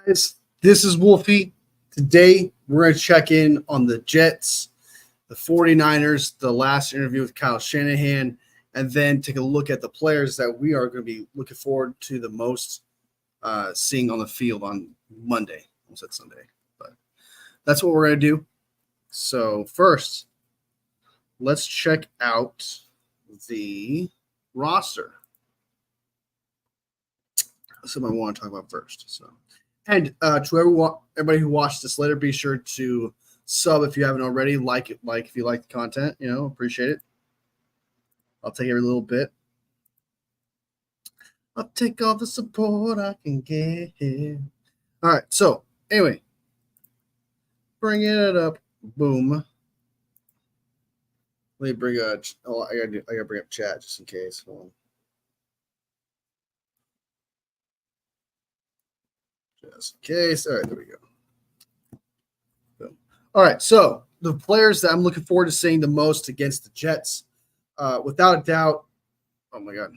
Guys, this is Wolfie. Today, we're going to check in on the Jets, the 49ers, the last interview with Kyle Shanahan, and then take a look at the players that we are going to be looking forward to the most seeing on the field on Monday. Almost said Sunday, but that's what we're going to do. So first, let's check out the roster. That's what I want to talk about first. And to everybody who watched this later, be sure to sub if you haven't already. Like if you like the content, appreciate it. I'll take every little bit. I'll take all the support I can get. All right. So anyway, bring it up. Boom. Let me bring I gotta bring up chat just in case. Hold on. Just in case. All right, there we go. Boom. All right, so the players that I'm looking forward to seeing the most against the Jets, without a doubt, oh my God.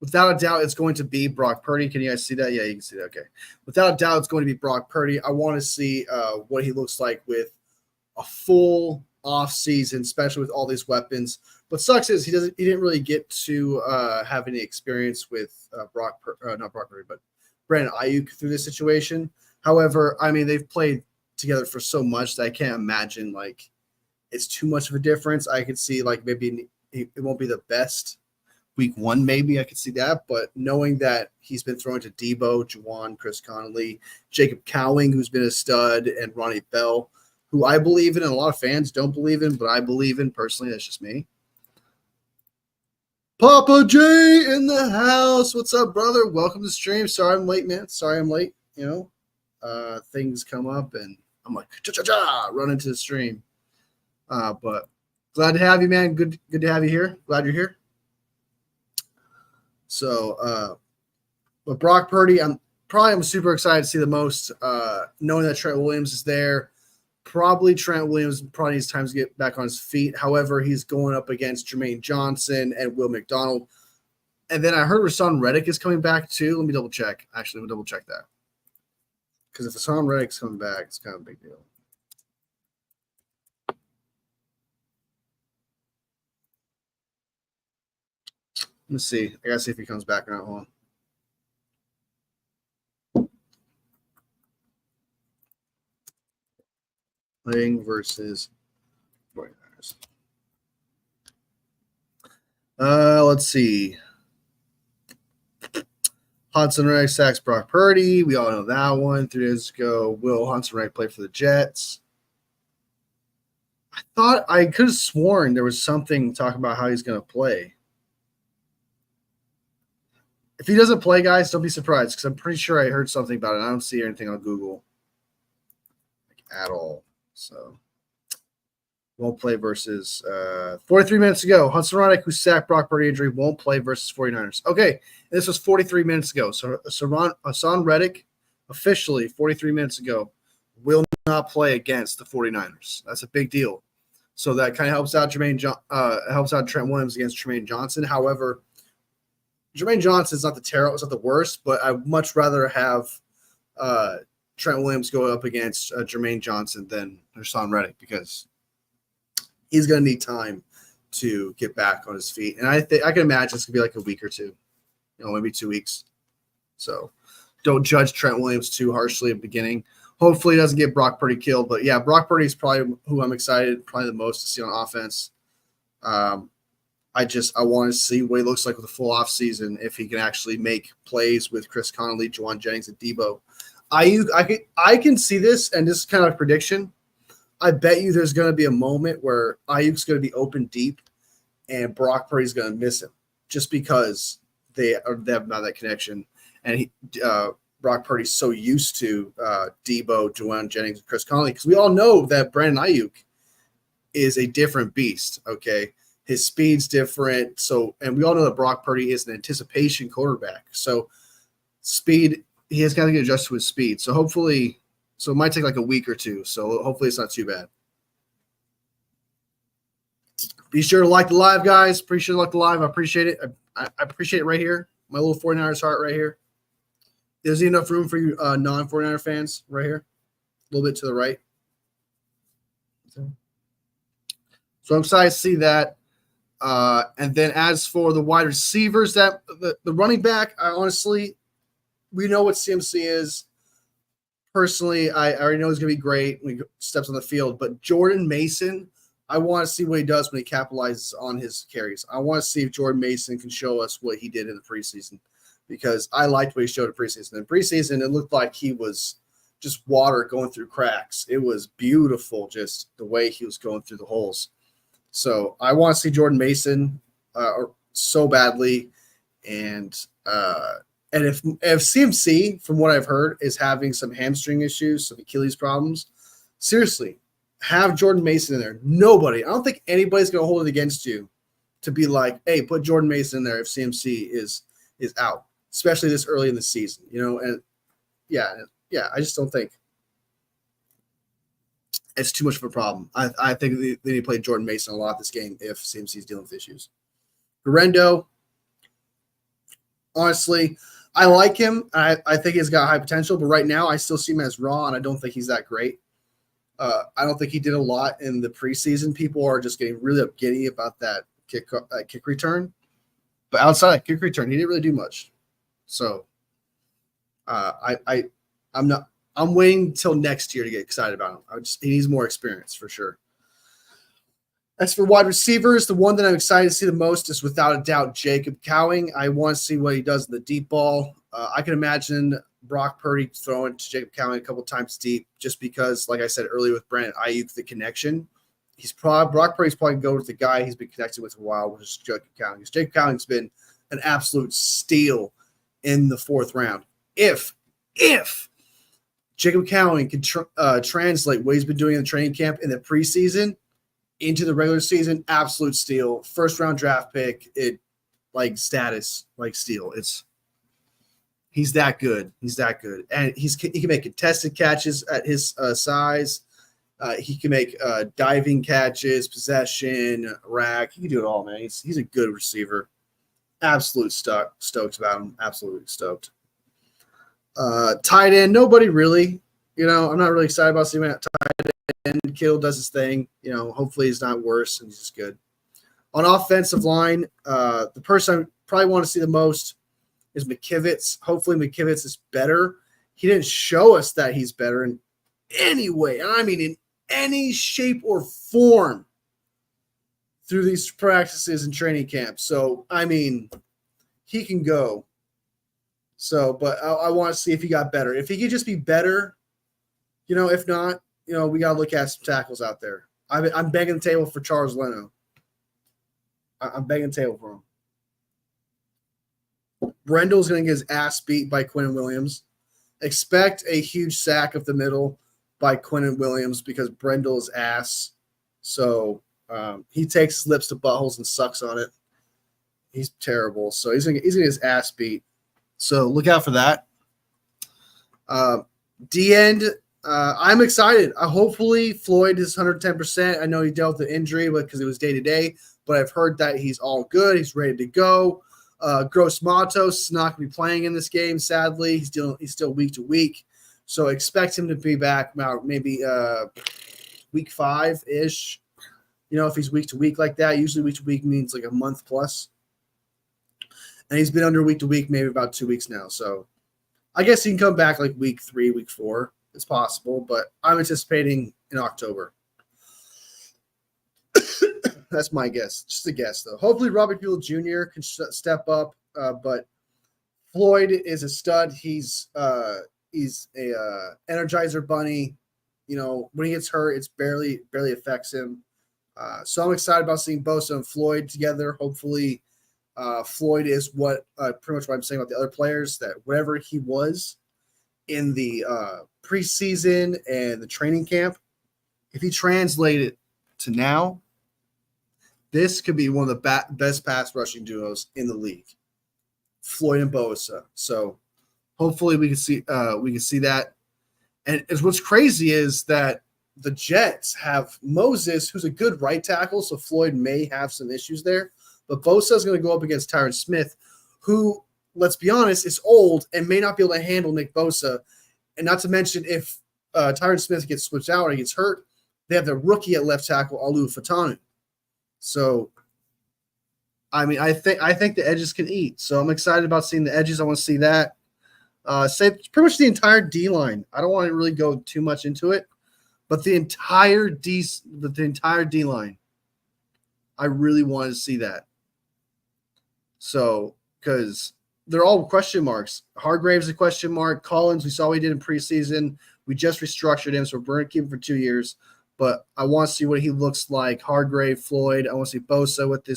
Without a doubt, it's going to be Brock Purdy. Can you guys see that? Yeah, you can see that. Okay. Without a doubt, it's going to be Brock Purdy. I want to see what he looks like with a full off season, especially with all these weapons. What sucks is he didn't really get to have any experience with not Brock Purdy, but Brandon Ayuk through this situation. However, I mean, they've played together for so much that I can't imagine like it's too much of a difference. I could see like maybe it won't be the best week one, maybe I could see that, but knowing that he's been throwing to Debo, Juwan, Chris Connolly, Jacob Cowing, who's been a stud, and Ronnie Bell, who I believe in and a lot of fans don't believe in, but I believe in personally. That's just me. Papa J in the house. What's up, brother? Welcome to the stream. Sorry I'm late, man. Sorry I'm late. Things come up and I'm like, cha-cha-cha, run into the stream. But glad to have you, man. Good to have you here. Glad you're here. So, but Brock Purdy, I'm super excited to see the most, knowing that Trent Williams is there. Probably Trent Williams probably needs time to get back on his feet. However, he's going up against Jermaine Johnson and Will McDonald. And then I heard Hassan Reddick is coming back too. Let me double check. Actually, let me double check that. Because if Hassan Reddick's coming back, it's kind of a big deal. Let's see. I got to see if he comes back or not. Hold on. Playing versus 49ers. Let's see. Hudson Reddick sacks Brock Purdy. We all know that one. 3 days ago, will Hudson Reddick play for the Jets? I thought I could have sworn there was something talking about how he's going to play. If he doesn't play, guys, don't be surprised because I'm pretty sure I heard something about it. I don't see anything on Google at all. So, won't play versus 43 minutes ago. Hudson Reddick, who sacked Brock Purdy injury, won't play versus 49ers. Okay, this was 43 minutes ago. So Hassan Reddick, officially 43 minutes ago, will not play against the 49ers. That's a big deal. So that kind of helps out Trent Williams against Jermaine Johnson. However, Jermaine Johnson is not it's not the worst, but I'd much rather have Trent Williams go up against Jermaine Johnson than Hassan Reddick because he's going to need time to get back on his feet. And I can imagine it's going to be like a week or two, maybe 2 weeks. So don't judge Trent Williams too harshly at the beginning. Hopefully he doesn't get Brock Purdy killed. But, yeah, Brock Purdy is probably who I'm excited probably the most to see on offense. I want to see what he looks like with a full offseason, if he can actually make plays with Chris Connolly, Juwan Jennings, and Debo. I can see this, and this is kind of a prediction. I bet you there's going to be a moment where Ayuk's going to be open deep, and Brock Purdy's going to miss him just because they have not that connection. And Brock Purdy's so used to Debo, Juwan Jennings, and Chris Connolly because we all know that Brandon Ayuk is a different beast. Okay. His speed's different. And we all know that Brock Purdy is an anticipation quarterback. So speed, he has got to get adjusted to his speed. So hopefully, it might take like a week or two. So hopefully it's not too bad. Be sure to like the live, guys. Appreciate the live. I appreciate it. I appreciate it right here. My little 49ers heart right here. Is there enough room for you non-49er fans right here? A little bit to the right. So I'm excited to see that. And then as for the wide receivers, that the running back, we know what CMC is. Personally, I already know he's going to be great when he steps on the field. But Jordan Mason, I want to see what he does when he capitalizes on his carries. I want to see if Jordan Mason can show us what he did in the preseason, because I liked what he showed in preseason. In preseason, it looked like he was just water going through cracks. It was beautiful, just the way he was going through the holes. So I want to see Jordan Mason so badly. And if CMC, from what I've heard, is having some hamstring issues, some Achilles problems, seriously, have Jordan Mason in there. Nobody, I don't think anybody's going to hold it against you to be like, hey, put Jordan Mason in there if CMC is out, especially this early in the season, and I just don't think it's too much of a problem. I think they need to play Jordan Mason a lot this game if CMC is dealing with issues. Garendo, honestly, I like him. I think he's got high potential, but right now I still see him as raw, and I don't think he's that great. I don't think he did a lot in the preseason. People are just getting really giddy about that kick return. But outside that kick return, he didn't really do much. So I'm waiting till next year to get excited about him. He needs more experience for sure. As for wide receivers, the one that I'm excited to see the most is without a doubt Jacob Cowing. I want to see what he does in the deep ball. I can imagine Brock Purdy throwing to Jacob Cowing a couple times deep, just because, like I said earlier with Brandon Ayuk, the connection. Brock Purdy's probably going to go with the guy he's been connected with a while, which is Jacob Cowing. Because Jacob Cowing's been an absolute steal in the fourth round. If Jacob Cowing can translate what he's been doing in the training camp in the preseason into the regular season, absolute steal. First round draft pick, status, steal. He's that good. He's that good. And he can make contested catches at his size. He can make diving catches, possession, rack. He can do it all, man. He's a good receiver. Absolute stoked about him. Absolutely stoked. Tight end, nobody really. I'm not really excited about seeing him at tight end. Kittle does his thing. Hopefully he's not worse and he's just good. On offensive line, the person I probably want to see the most is McKivitz. Hopefully McKivitz is better. He didn't show us that he's better in any way. I mean, in any shape or form through these practices and training camps. So, I mean, he can go. So, but I want to see if he got better. If he could just be better, if not, we got to look at some tackles out there. I'm begging the table for Charles Leno. I'm begging the table for him. Brendel's going to get his ass beat by Quinnen Williams. Expect a huge sack of the middle by Quinnen Williams because Brendel is ass. So he takes his lips to buttholes and sucks on it. He's terrible. So he's going to get his ass beat. So look out for that. D-end, I'm excited. Hopefully Floyd is 110%. I know he dealt with the injury because it was day-to-day, but I've heard that he's all good. He's ready to go. Gross Matos is not going to be playing in this game, sadly. He's still week to week. So expect him to be back about maybe week 5-ish. If he's week to week like that, usually week to week means like a month plus. And he's been under week to week maybe about 2 weeks now. So I guess he can come back like week 3, week 4. It's possible, but I'm anticipating in October. That's my guess. Just a guess, though. Hopefully Robert Buell Jr. can step up, but Floyd is a stud. He's a Energizer bunny. When he gets hurt, it's barely affects him. So I'm excited about seeing Bosa and Floyd together. Hopefully Floyd is pretty much what I'm saying about the other players, that whatever he was in the preseason and the training camp, if he translated to now, this could be one of the best pass rushing duos in the league, Floyd and Bosa. So hopefully we can see that. And what's crazy is that the Jets have Moses, who's a good right tackle, so Floyd may have some issues there. But Bosa is going to go up against Tyron Smith, who let's be honest, is old and may not be able to handle Nick Bosa. And not to mention, if Tyron Smith gets switched out or he gets hurt, they have the rookie at left tackle, Alu Fatanu. So, I mean, I think the edges can eat. So I'm excited about seeing the edges. I want to see that. Say pretty much the entire D line. I don't want to really go too much into it, but the entire D line, I really want to see that. So, because they're all question marks. Hargrave's a question mark. Collins, we saw what he did in preseason. We just restructured him, so we're going to keep him for 2 years. But I want to see what he looks like. Hargrave, Floyd. I want to see Bosa with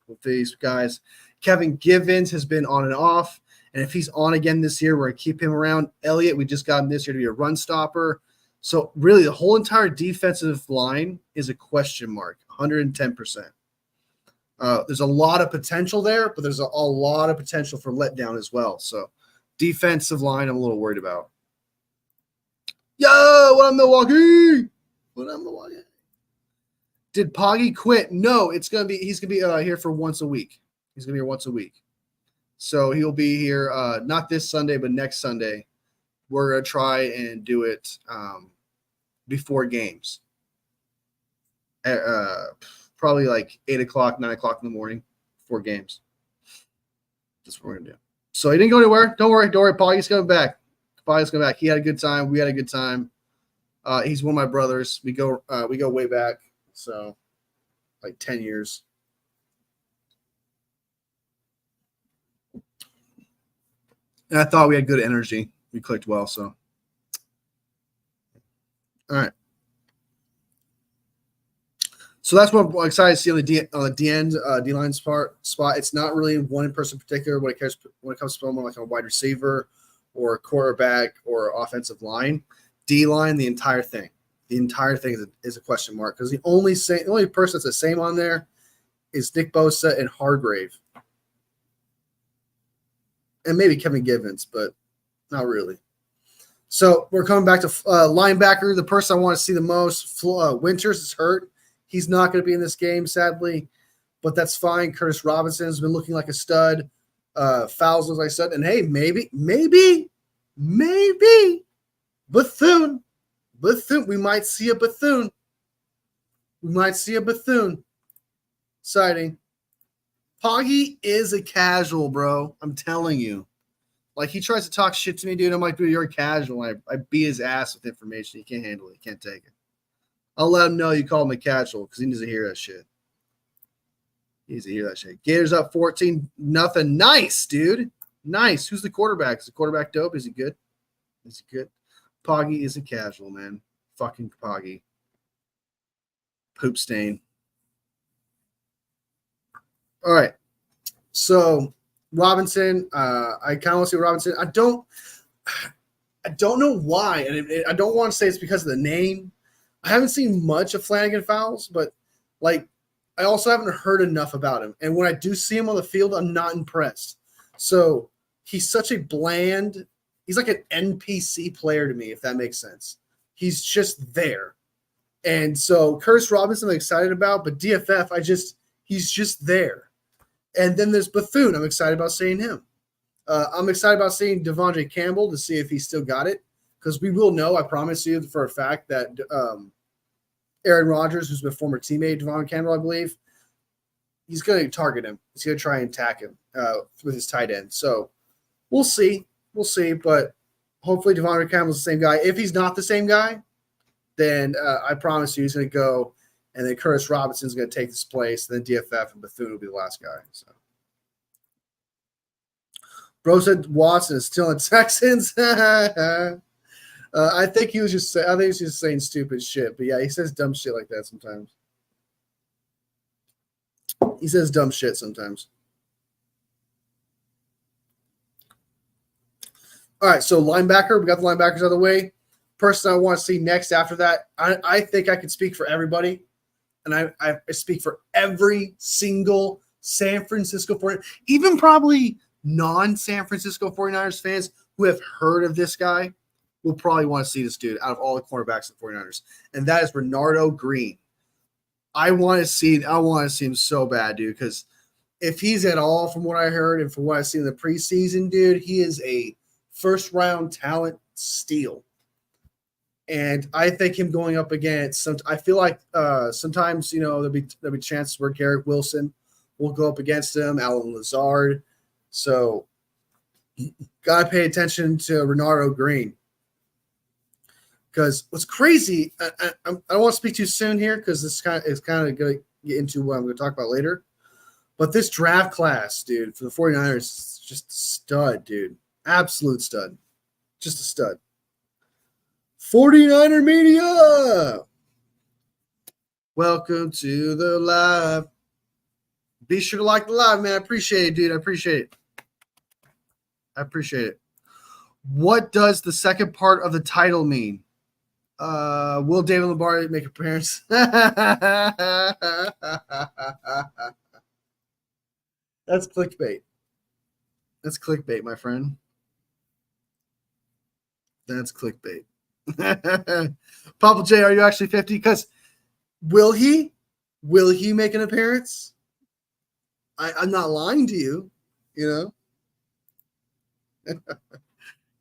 with these guys. Kevin Givens has been on and off. And if he's on again this year, we're going to keep him around. Elliott, we just got him this year to be a run stopper. So really, the whole entire defensive line is a question mark, 110%. There's a lot of potential there, but there's a lot of potential for letdown as well. So defensive line, I'm a little worried about. Yo, what up, Milwaukee? What up, Milwaukee? Did Poggy quit? No, he's gonna be here for once a week. He's gonna be here once a week. So he'll be here not this Sunday, but next Sunday. We're gonna try and do it before games. Probably like 8 o'clock, 9 o'clock in the morning before games. That's what we're gonna do. So he didn't go anywhere. Don't worry. Poggy's coming back. He had a good time. We had a good time. He's one of my brothers. We go way back. So like 10 years. And I thought we had good energy. We clicked well. So, all right. So that's what I'm excited to see on the D-line spot. It's not really one person in particular when it comes to someone like a wide receiver or a quarterback or offensive line. D-line, the entire thing. The entire thing is a question mark because the only person that's the same on there is Nick Bosa and Hargrave. And maybe Kevin Givens, but not really. So we're coming back to linebacker. The person I want to see the most, Winters, is hurt. He's not going to be in this game, sadly, but that's fine. Curtis Robinson has been looking like a stud. Fouls, as I said. And, hey, maybe Bethune. We might see a Bethune. Sighting. Poggy is a casual, bro. I'm telling you. Like, he tries to talk shit to me, dude. I'm like, dude, you're a casual. I beat his ass with information. He can't handle it. He can't take it. I'll let him know you call him a casual because he needs to hear that shit. Gators up 14-0. Nice, dude. Nice. Who's the quarterback? Is the quarterback dope? Is he good? Poggy is a casual, man. Fucking Poggy. Poop stain. All right. So Robinson, I kind of want to see Robinson. I don't know why, and I don't want to say it's because of the name. I haven't seen much of Flanagan Fowles, but like I also haven't heard enough about him. And when I do see him on the field, I'm not impressed. So he's such a bland. He's like an NPC player to me, if that makes sense. He's just there. And so Curtis Robinson I'm excited about, but DFF, he's just there. And then there's Bethune. I'm excited about seeing him. I'm excited about seeing Devondre Campbell to see if he's still got it. Because we will know, I promise you for a fact, that Aaron Rodgers, who's been former teammate Devondre Campbell, I believe, he's going to target him. He's going to try and attack him with his tight end. So we'll see. But hopefully Devondre Campbell's the same guy. If he's not the same guy, then I promise you he's going to go, and then Curtis Robinson's going to take this place, and then DFF and Bethune will be the last guy. So, bro said Watson is still in Texans. I think he was just saying stupid shit. But yeah, he says dumb shit like that sometimes. He says dumb shit sometimes. All right, so linebacker. We got the linebackers out of the way. Person I want to see next after that, I think I can speak for everybody. And I speak for every single San Francisco 49ers, even probably non-San Francisco 49ers fans who have heard of this guy will probably want to see this dude out of all the cornerbacks of the 49ers. And that is Renardo Green. I want to see him so bad, dude, because if he's at all, from what I heard and from what I've seen in the preseason, dude, he is a first-round talent steal. And I think him going up against I feel like sometimes, there'll be chances where Garrett Wilson will go up against him, Alan Lazard. So gotta pay attention to Renardo Green. Because what's crazy, I don't want to speak too soon here because this is kind of going to get into what I'm going to talk about later. But this draft class, dude, for the 49ers is just a stud, dude. Absolute stud. Just a stud. 49er Media. Welcome to the live. Be sure to like the live, man. I appreciate it, dude. I appreciate it. What does the second part of the title mean? Will David Lombardi make an appearance? That's clickbait. That's clickbait, my friend. That's clickbait. Papa J, are you actually 50? Because will he make an appearance? I'm not lying to you,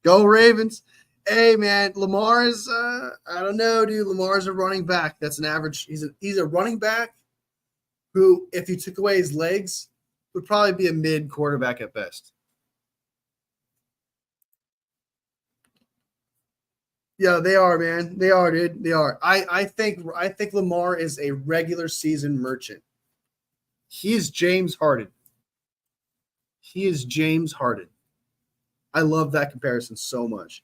Go Ravens. Hey, man, Lamar is, I don't know, dude. Lamar's a running back. That's an average. He's a running back who, if you took away his legs, would probably be a mid quarterback at best. Yeah, they are, man. They are, dude. They are. I think Lamar is a regular season merchant. He is James Harden. I love that comparison so much.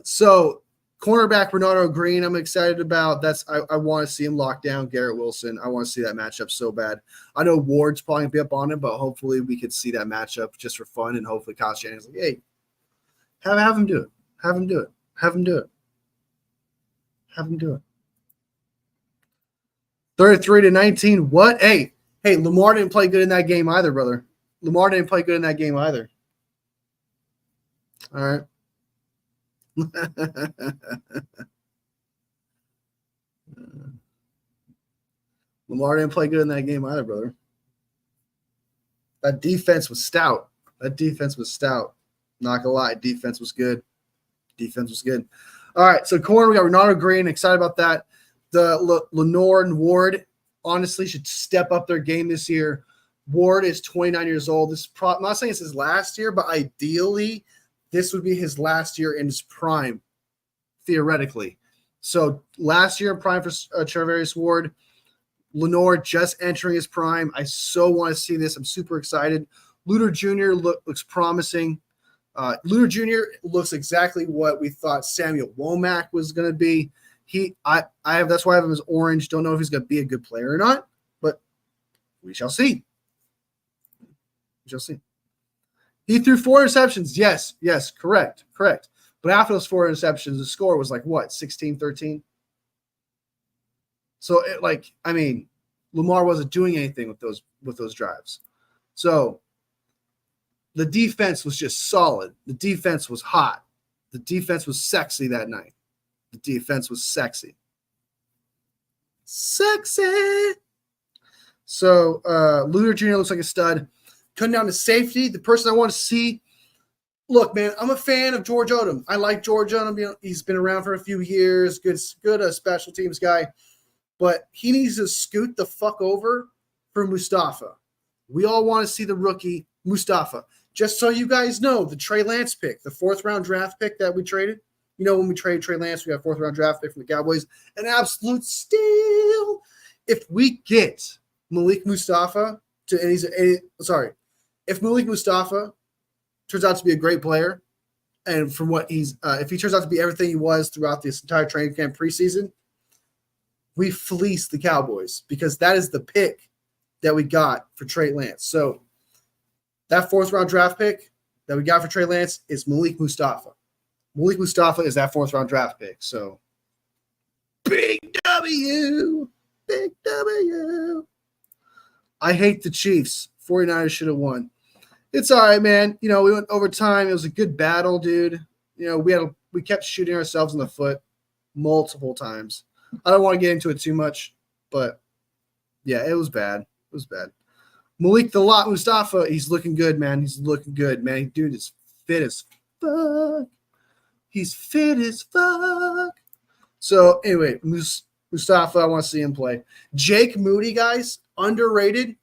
So cornerback Renardo Green, I'm excited about. I want to see him lock down Garrett Wilson. I want to see that matchup so bad. I know Ward's probably gonna be up on him, but hopefully we could see that matchup just for fun, and hopefully Kyle Shanahan's like, hey, have him do it. Have him do it. 33-19. What? Hey, Lamar didn't play good in that game either, brother. All right. Lamar didn't play good in that game either, brother. That defense was stout. Not gonna lie, defense was good. All right, so corner, we got Renardo Green. Excited about that. The Lenore and Ward honestly should step up their game this year. Ward is 29 years old. I'm not saying it's his last year, but ideally, this would be his last year in his prime, theoretically. So last year in prime for Charvarius Ward. Lenore just entering his prime. I so want to see this. I'm super excited. Luter Jr. looks promising. Luter Jr. looks exactly what we thought Samuel Womack was going to be. That's why I have him as orange. Don't know if he's going to be a good player or not, but we shall see. He threw 4 interceptions. Yes, correct. But after those 4 interceptions, the score was like what, 16-13? So Lamar wasn't doing anything with those drives. So the defense was just solid. The defense was hot. The defense was sexy that night. Sexy. So Luter Jr. looks like a stud. Cutting down to safety, the person I want to see. Look, man, I'm a fan of George Odom. I like George Odom. He's been around for a few years. Good special teams guy. But he needs to scoot the fuck over for Mustafa. We all want to see the rookie Mustafa. Just so you guys know, the Trey Lance pick, the 4th-round draft pick that we traded. When we traded Trey Lance, we got a 4th-round draft pick from the Cowboys. An absolute steal. If we get Malik Mustafa if Malik Mustafa turns out to be a great player, and from what if he turns out to be everything he was throughout this entire training camp preseason, we fleece the Cowboys because that is the pick that we got for Trey Lance. So that 4th-round draft pick that we got for Trey Lance is Malik Mustafa. Malik Mustafa is that 4th-round draft pick. So big W. I hate the Chiefs. 49ers should have won. It's all right, man. We went overtime. It was a good battle, dude. We kept shooting ourselves in the foot multiple times. I don't want to get into it too much, but yeah, it was bad. It was bad. Malik the Lot Mustafa, he's looking good, man. He's looking good, man. Dude is fit as fuck. He's fit as fuck. So anyway, Mustafa, I want to see him play. Jake Moody, guys, underrated.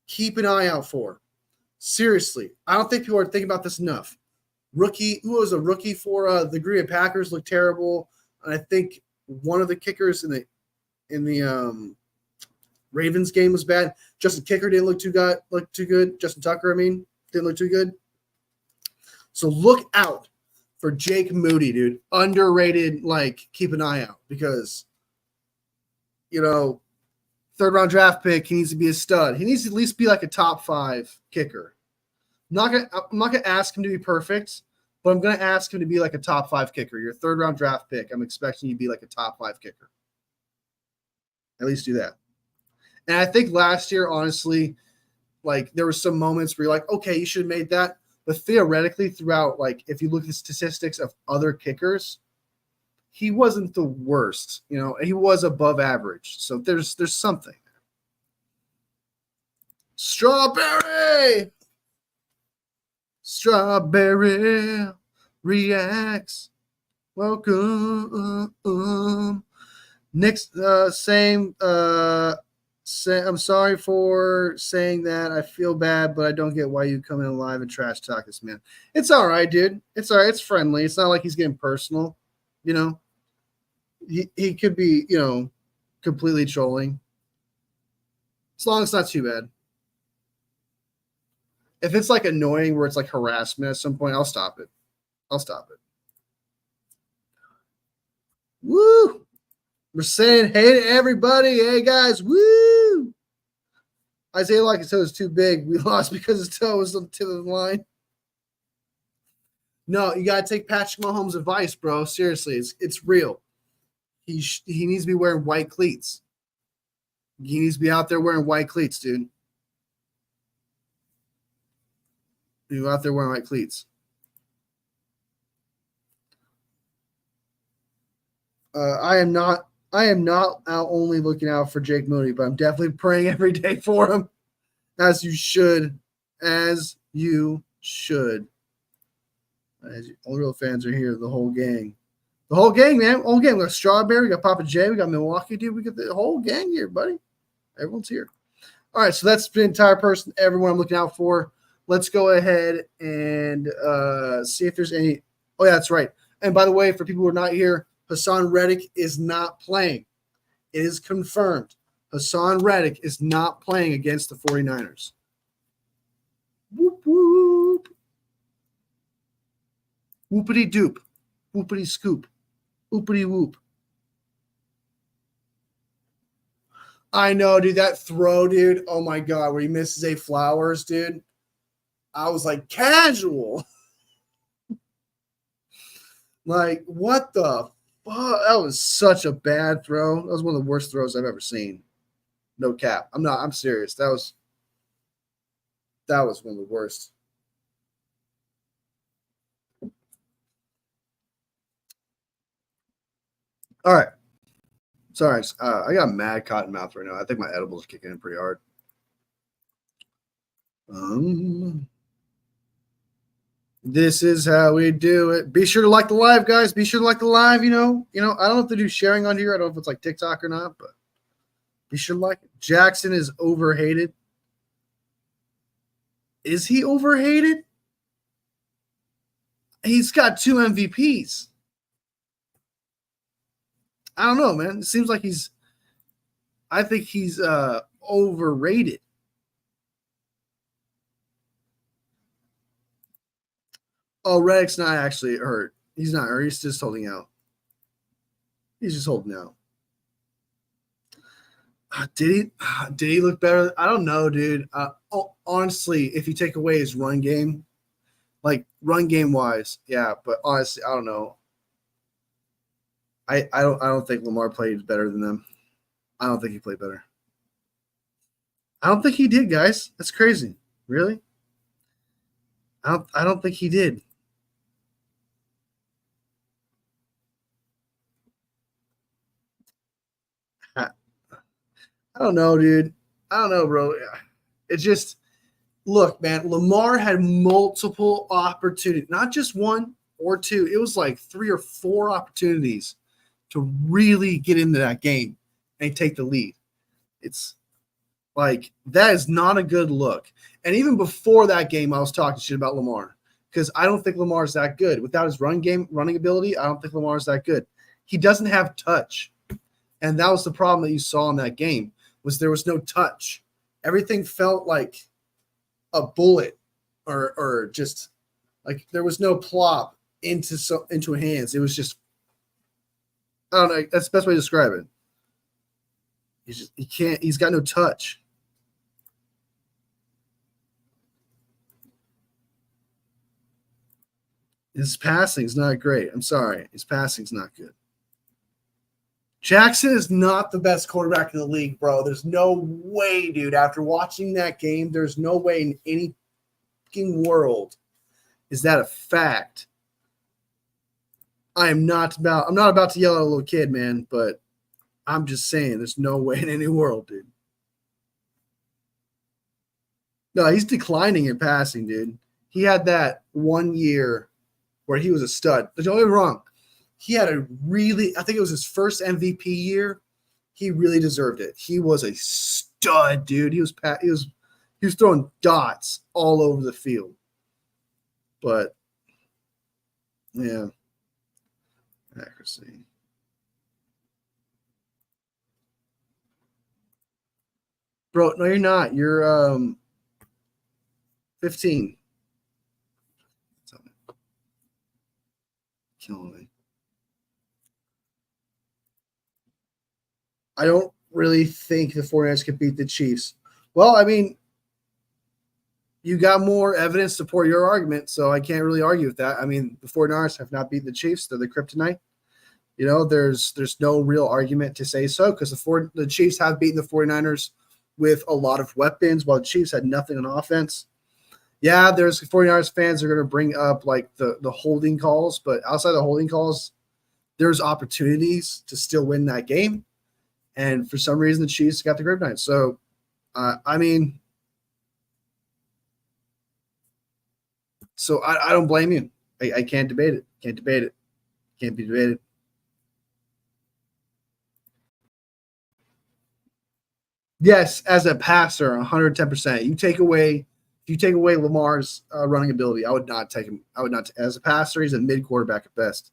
Keep an eye out for. Seriously, I don't think people are thinking about this enough. Rookie, who was a rookie for the Green Bay Packers, looked terrible. And I think one of the kickers in the Ravens game was bad. Justin Kicker didn't look too good. Justin Tucker, I mean, didn't look too good. So look out for Jake Moody, dude. Underrated, like, keep an eye out because, you know, third-round draft pick, he needs to be a stud. He needs to at least be like a top 5 kicker. I'm not gonna ask him to be perfect, but I'm gonna ask him to be like a top 5 kicker. Your third-round draft pick, I'm expecting you to be like a top 5 kicker. At least do that. And I think last year, honestly, like there were some moments where you're like, okay, you should have made that. But theoretically, throughout, like if you look at the statistics of other kickers, he wasn't the worst. You know, he was above average. So there's something. Strawberry reacts. Welcome. Next, same. I'm sorry for saying that. I feel bad, but I don't get why you come in live and trash talk this man. It's all right, dude. It's all right. It's friendly. It's not like he's getting personal. You know, he could be, you know, completely trolling. As long as it's not too bad. If it's like annoying where it's like harassment at some point, I'll stop it. Woo! We're saying hey to everybody. Hey, guys. Woo! Isaiah like his toe is too big. We lost because his toe was on the tip of the line. No, you got to take Patrick Mahomes' advice, bro. Seriously, it's real. He needs to be wearing white cleats. He needs to be out there wearing white cleats, dude. You out there wearing white cleats. I am not out only looking out for Jake Moody, but I'm definitely praying every day for him, as you should. As you all real fans are here, the whole gang. The whole gang, man. Whole gang. We got Strawberry, we got Papa J, we got Milwaukee, dude. We got the whole gang here, buddy. Everyone's here. All right, so that's the entire person, everyone I'm looking out for. Let's go ahead and see if there's any. Oh, yeah, that's right. And by the way, for people who are not here, Hassan Reddick is not playing. It is confirmed. Hassan Reddick is not playing against the 49ers. Whoop, whoop. Whoopity doop. Whoopity scoop. Whoopity whoop. I know, dude. That throw, dude. Oh, my God. Where he misses Zay Flowers, dude. I was like, casual. Like, what the fuck? That was such a bad throw. That was one of the worst throws I've ever seen. No cap. I'm serious. That was one of the worst. All right. Sorry. I got mad cotton mouth right now. I think my edibles are kicking in pretty hard. This is how we do it. Be sure to like the live, guys. Be sure to like the live. You know, I don't have to do sharing on here. I don't know if it's like TikTok or not, but be sure to like it. Jackson is overhated. Is he overhated? He's got 2 MVPs. I don't know, man. It seems like I think he's overrated. Oh, Reddick's not actually hurt. He's not hurt. He's just holding out. He's just holding out. Did he look better? I don't know, dude. Honestly, if you take away his run game, like run game wise, yeah. But honestly, I don't know. I don't think Lamar played better than them. I don't think he played better. I don't think he did, guys. That's crazy. Really? I don't think he did. I don't know, dude. I don't know, bro. It just look, man. Lamar had multiple opportunities, not just one or two. It was like 3 or 4 opportunities to really get into that game and take the lead. It's like that is not a good look. And even before that game, I was talking shit about Lamar because I don't think Lamar's that good. Without his running ability, I don't think Lamar's that good. He doesn't have touch. And that was the problem that you saw in that game was there was no touch. Everything felt like a bullet or just like there was no plop into hands. It was just I don't know. That's the best way to describe it. He's got no touch. His passing's not great. I'm sorry. His passing's not good. Jackson is not the best quarterback in the league, bro. There's no way, dude. After watching that game, there's no way in any world is that a fact. I'm not about to yell at a little kid, man, but I'm just saying there's no way in any world, dude. No, he's declining in passing, dude. He had that 1 year where he was a stud. But don't get me wrong. He had I think it was his first MVP year. He really deserved it. He was a stud, dude. He was throwing dots all over the field. But yeah. Accuracy. Bro, no, you're not. You're 15. Killing me. I don't really think the 49ers could beat the Chiefs. Well, I mean, you got more evidence to support your argument, so I can't really argue with that. I mean, the 49ers have not beaten the Chiefs. They're the kryptonite. You know, there's no real argument to say so because the Chiefs have beaten the 49ers with a lot of weapons while the Chiefs had nothing on offense. Yeah, there's 49ers fans are going to bring up like the holding calls, but outside the holding calls, there's opportunities to still win that game. And for some reason, the Chiefs got the kryptonite. So, I mean, so I don't blame you. I can't debate it. Can't debate it. Can't be debated. Yes, as a passer, 110%. If you take away Lamar's running ability, I would not take him. I would not. As a passer, he's a mid quarterback at best.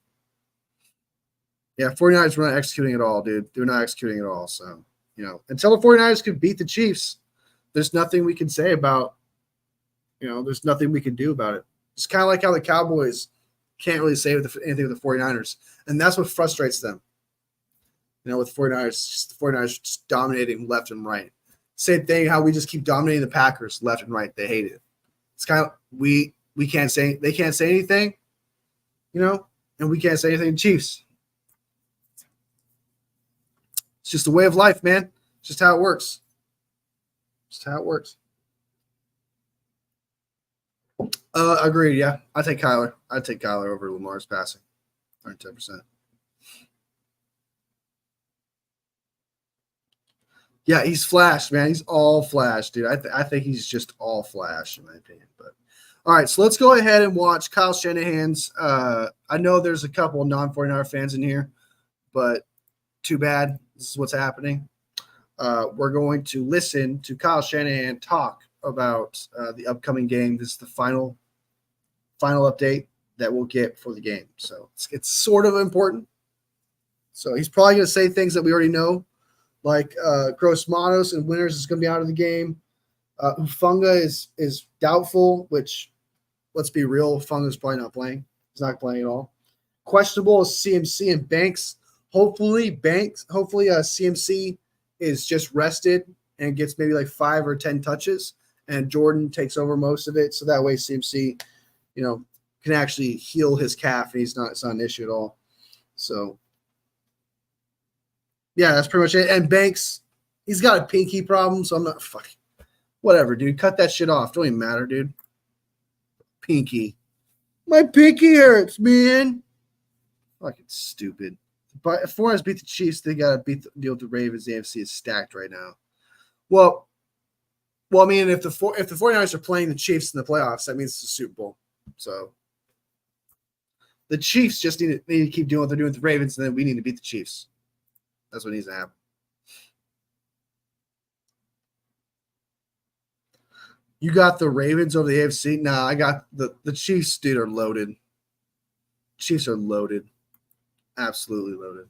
Yeah, 49ers were not executing at all, dude. They're not executing at all. So, until the 49ers could beat the Chiefs, there's nothing we can say about, there's nothing we can do about it. It's kind of like how the Cowboys can't really say anything with the 49ers. And that's what frustrates them. With the 49ers just dominating left and right. Same thing, how we just keep dominating the Packers left and right. They hate it. It's kind of we can't say they can't say anything, and we can't say anything to Chiefs. It's just a way of life, man. It's just how it works. Just how it works. Agreed. Yeah, I take Kyler. I'd take Kyler over Lamar's passing. 110%. Yeah, he's flash, man. He's all flash, dude. I think he's just all flash, in my opinion. But all right, so let's go ahead and watch Kyle Shanahan's. I know there's a couple non-49er fans in here, but too bad. This is what's happening. We're going to listen to Kyle Shanahan talk about the upcoming game. This is the final update that we'll get for the game. So it's sort of important. So he's probably going to say things that we already know, like Gross Matos and Winters is going to be out of the game. Ufunga is doubtful, which, let's be real, Ufunga's probably not playing. He's not playing at all. Questionable is CMC and Banks. Hopefully CMC is just rested and gets maybe like 5 or 10 touches, and Jordan takes over most of it. So that way CMC, can actually heal his calf, and it's not an issue at all. So, yeah, that's pretty much it. And Banks, he's got a pinky problem, so I'm not fucking whatever, dude. Cut that shit off. Don't even matter, dude. Pinky. My pinky hurts, man. Fucking stupid. But if 49ers beat the Chiefs, they gotta deal with the Ravens. The AFC is stacked right now. Well, I mean, if the 49ers are playing the Chiefs in the playoffs, that means it's a Super Bowl. So the Chiefs just need to keep doing what they're doing with the Ravens, and then we need to beat the Chiefs. That's what needs to happen. You got the Ravens over the AFC? Nah, I got the Chiefs, dude, are loaded. Chiefs are loaded. Absolutely loaded.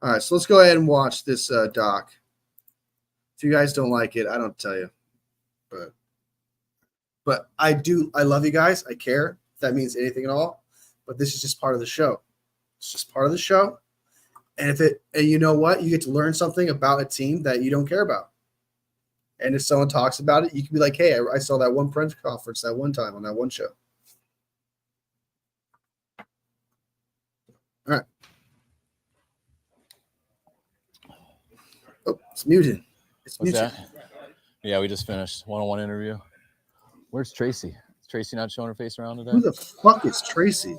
All right, so let's go ahead and watch this doc. If you guys don't like it, I don't tell you. But I do. I love you guys. I care if that means anything at all. But this is just part of the show. It's just part of the show. And you know what? You get to learn something about a team that you don't care about. And if someone talks about it, you can be like, hey, I saw that one press conference that one time on that one show. All right. Oh, it's muted. What's muted. That? Yeah, we just finished one-on-one interview. Where's Tracy? Is Tracy not showing her face around today? Who the fuck is Tracy?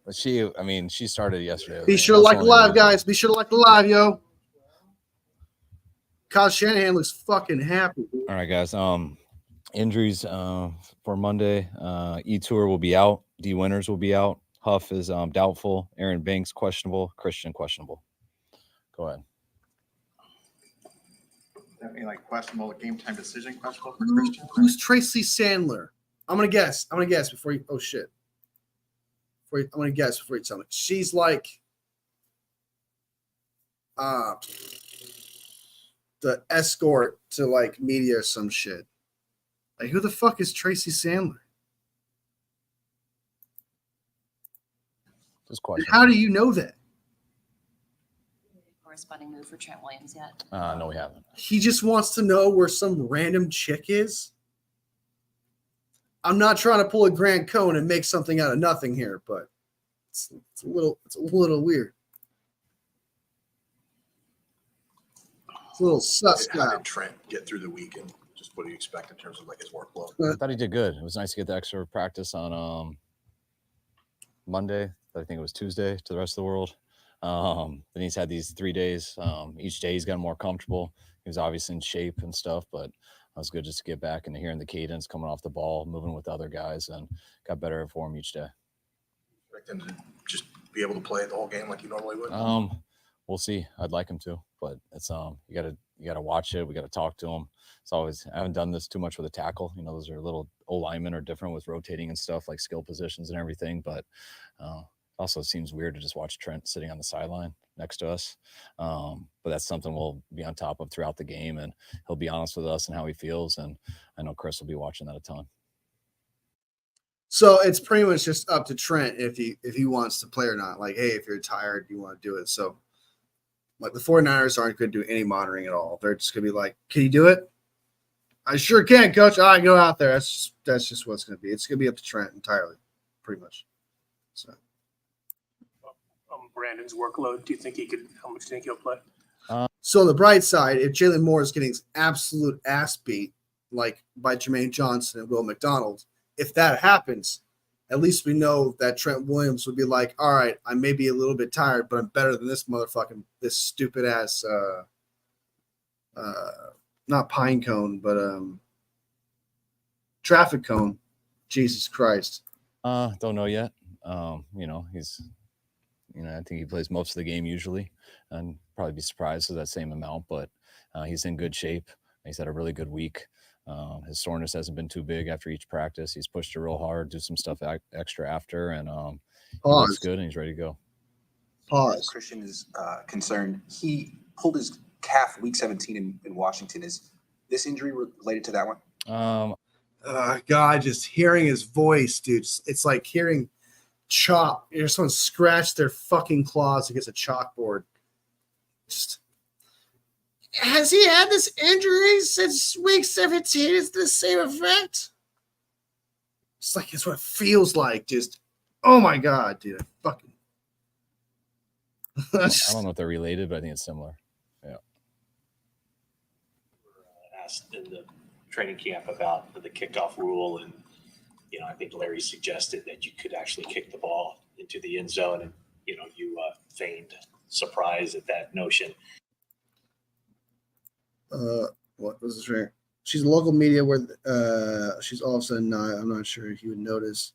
But she started yesterday. Be sure to like the live, guys. Be sure to like the live, yo. Kyle Shanahan looks fucking happy. All right, guys. Injuries for Monday. E-Tour will be out. D Winters will be out. Huff is doubtful. Aaron Banks questionable. Christian questionable. Go ahead. That mean like questionable game time decision questionable for Christian? Who's Tracy Sandler? I'm gonna guess before you. Oh shit. I'm gonna guess before you tell me. She's like, the escort to like media or some shit. Like, who the fuck is Tracy Sandler? Just question. How do you know that? Corresponding move for Trent Williams yet? No, we haven't. He just wants to know where some random chick is. I'm not trying to pull a Grant Cohn and make something out of nothing here, but it's a little weird. It's a little sus. How did Trent get through the week, and just what do you expect in terms of like his workload? I thought he did good. It was nice to get the extra practice on Monday. I think it was Tuesday to the rest of the world. Then he's had these 3 days. Each day he's gotten more comfortable. He was obviously in shape and stuff, but it was good just to get back into hearing the cadence, coming off the ball, moving with the other guys, and got better for him each day. Expect him to just be able to play the whole game like you normally would? We'll see. I'd like him to, but it's you gotta watch it. We gotta talk to him. It's always, I haven't done this too much with a tackle. You know, those are little O-linemen are different with rotating and stuff, like skill positions and everything, but also it seems weird to just watch Trent sitting on the sideline next to us. But that's something we'll be on top of throughout the game, and he'll be honest with us and how he feels. And I know Chris will be watching that a ton. So it's pretty much just up to Trent if he wants to play or not. Like, hey, if you're tired, you want to do it. So like the 49ers aren't going to do any monitoring at all. They're just going to be like, can you do it? I sure can, coach. All right, go out there. That's just what it's going to be. It's going to be up to Trent entirely, pretty much. So. Brandon's workload. How much do you think he'll play? So on the bright side, if Jalen Moore is getting absolute ass beat, like by Jermaine Johnson and Will McDonald, if that happens, at least we know that Trent Williams would be like, all right, I may be a little bit tired, but I'm better than this stupid ass, not pine cone, but traffic cone. Jesus Christ. Don't know yet. I think he plays most of the game usually, and probably be surprised with that same amount, but he's in good shape. He's had a really good week. His soreness hasn't been too big after each practice. He's pushed it real hard, do some stuff extra after, and he looks good, and he's ready to go. Pause. Christian is concerned. He pulled his calf week 17 in Washington. Is this injury related to that one? God, just hearing his voice, dude, it's like hearing chop. Someone scratched their fucking claws against a chalkboard. Just, has he had this injury since week 17? Is the same effect? It's like it's what it feels like. Just, oh my God, dude. Fucking. I don't know if they're related, but I think it's similar. Yeah. Asked in the training camp about the kickoff rule, and I think Larry suggested that you could actually kick the ball into the end zone, and you feigned surprise at that notion. What was this right? She's a local media where she's all of a sudden not. I'm not sure if you would notice.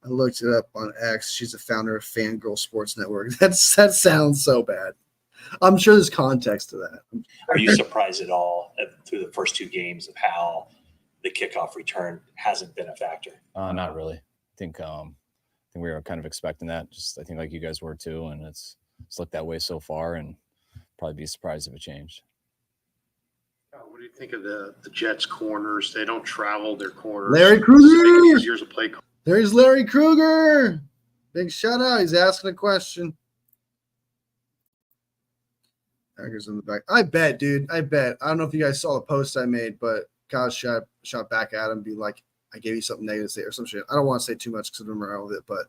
I looked it up on X. She's the founder of Fangirl Sports Network. That sounds so bad. I'm sure there's context to that. Are you surprised at all through the first two games of how the kickoff return hasn't been a factor? Not really. I think we were kind of expecting that. Just I think like you guys were too, and it's looked that way so far, and probably be surprised if it changed. What do you think of the Jets corners? They don't travel their corners. Larry Does it make it Krueger. easier to play. There's Larry Krueger. Big shout out. He's asking a question. Tigers in the back. I bet, dude. I bet. I don't know if you guys saw the post I made, but Kyle shot back at him, be like, I gave you something negative to say or some shit. I don't want to say too much because I remember all of it, but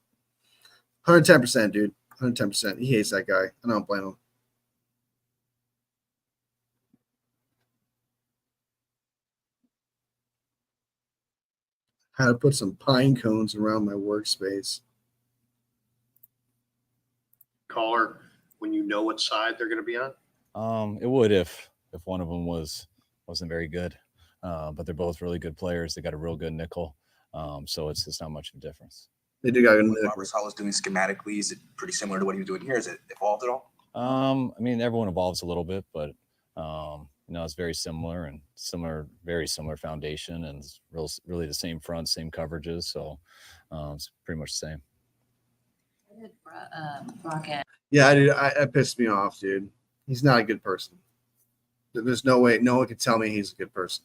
110%, dude. 110%. He hates that guy. I don't blame him. How to put some pine cones around my workspace. Caller, when you know what side they're going to be on? It would if one of them wasn't very good. But they're both really good players. They got a real good nickel. So it's not much of a difference. They do got What Robert Saleh's doing schematically, is it pretty similar to what he was doing here? Is it evolved at all? I mean, everyone evolves a little bit, but it's very similar and very similar foundation, and it's really the same front, same coverages. So it's pretty much the same. Why did Brock and Yeah, dude, that pissed me off, dude. He's not a good person. There's no way. No one can tell me he's a good person.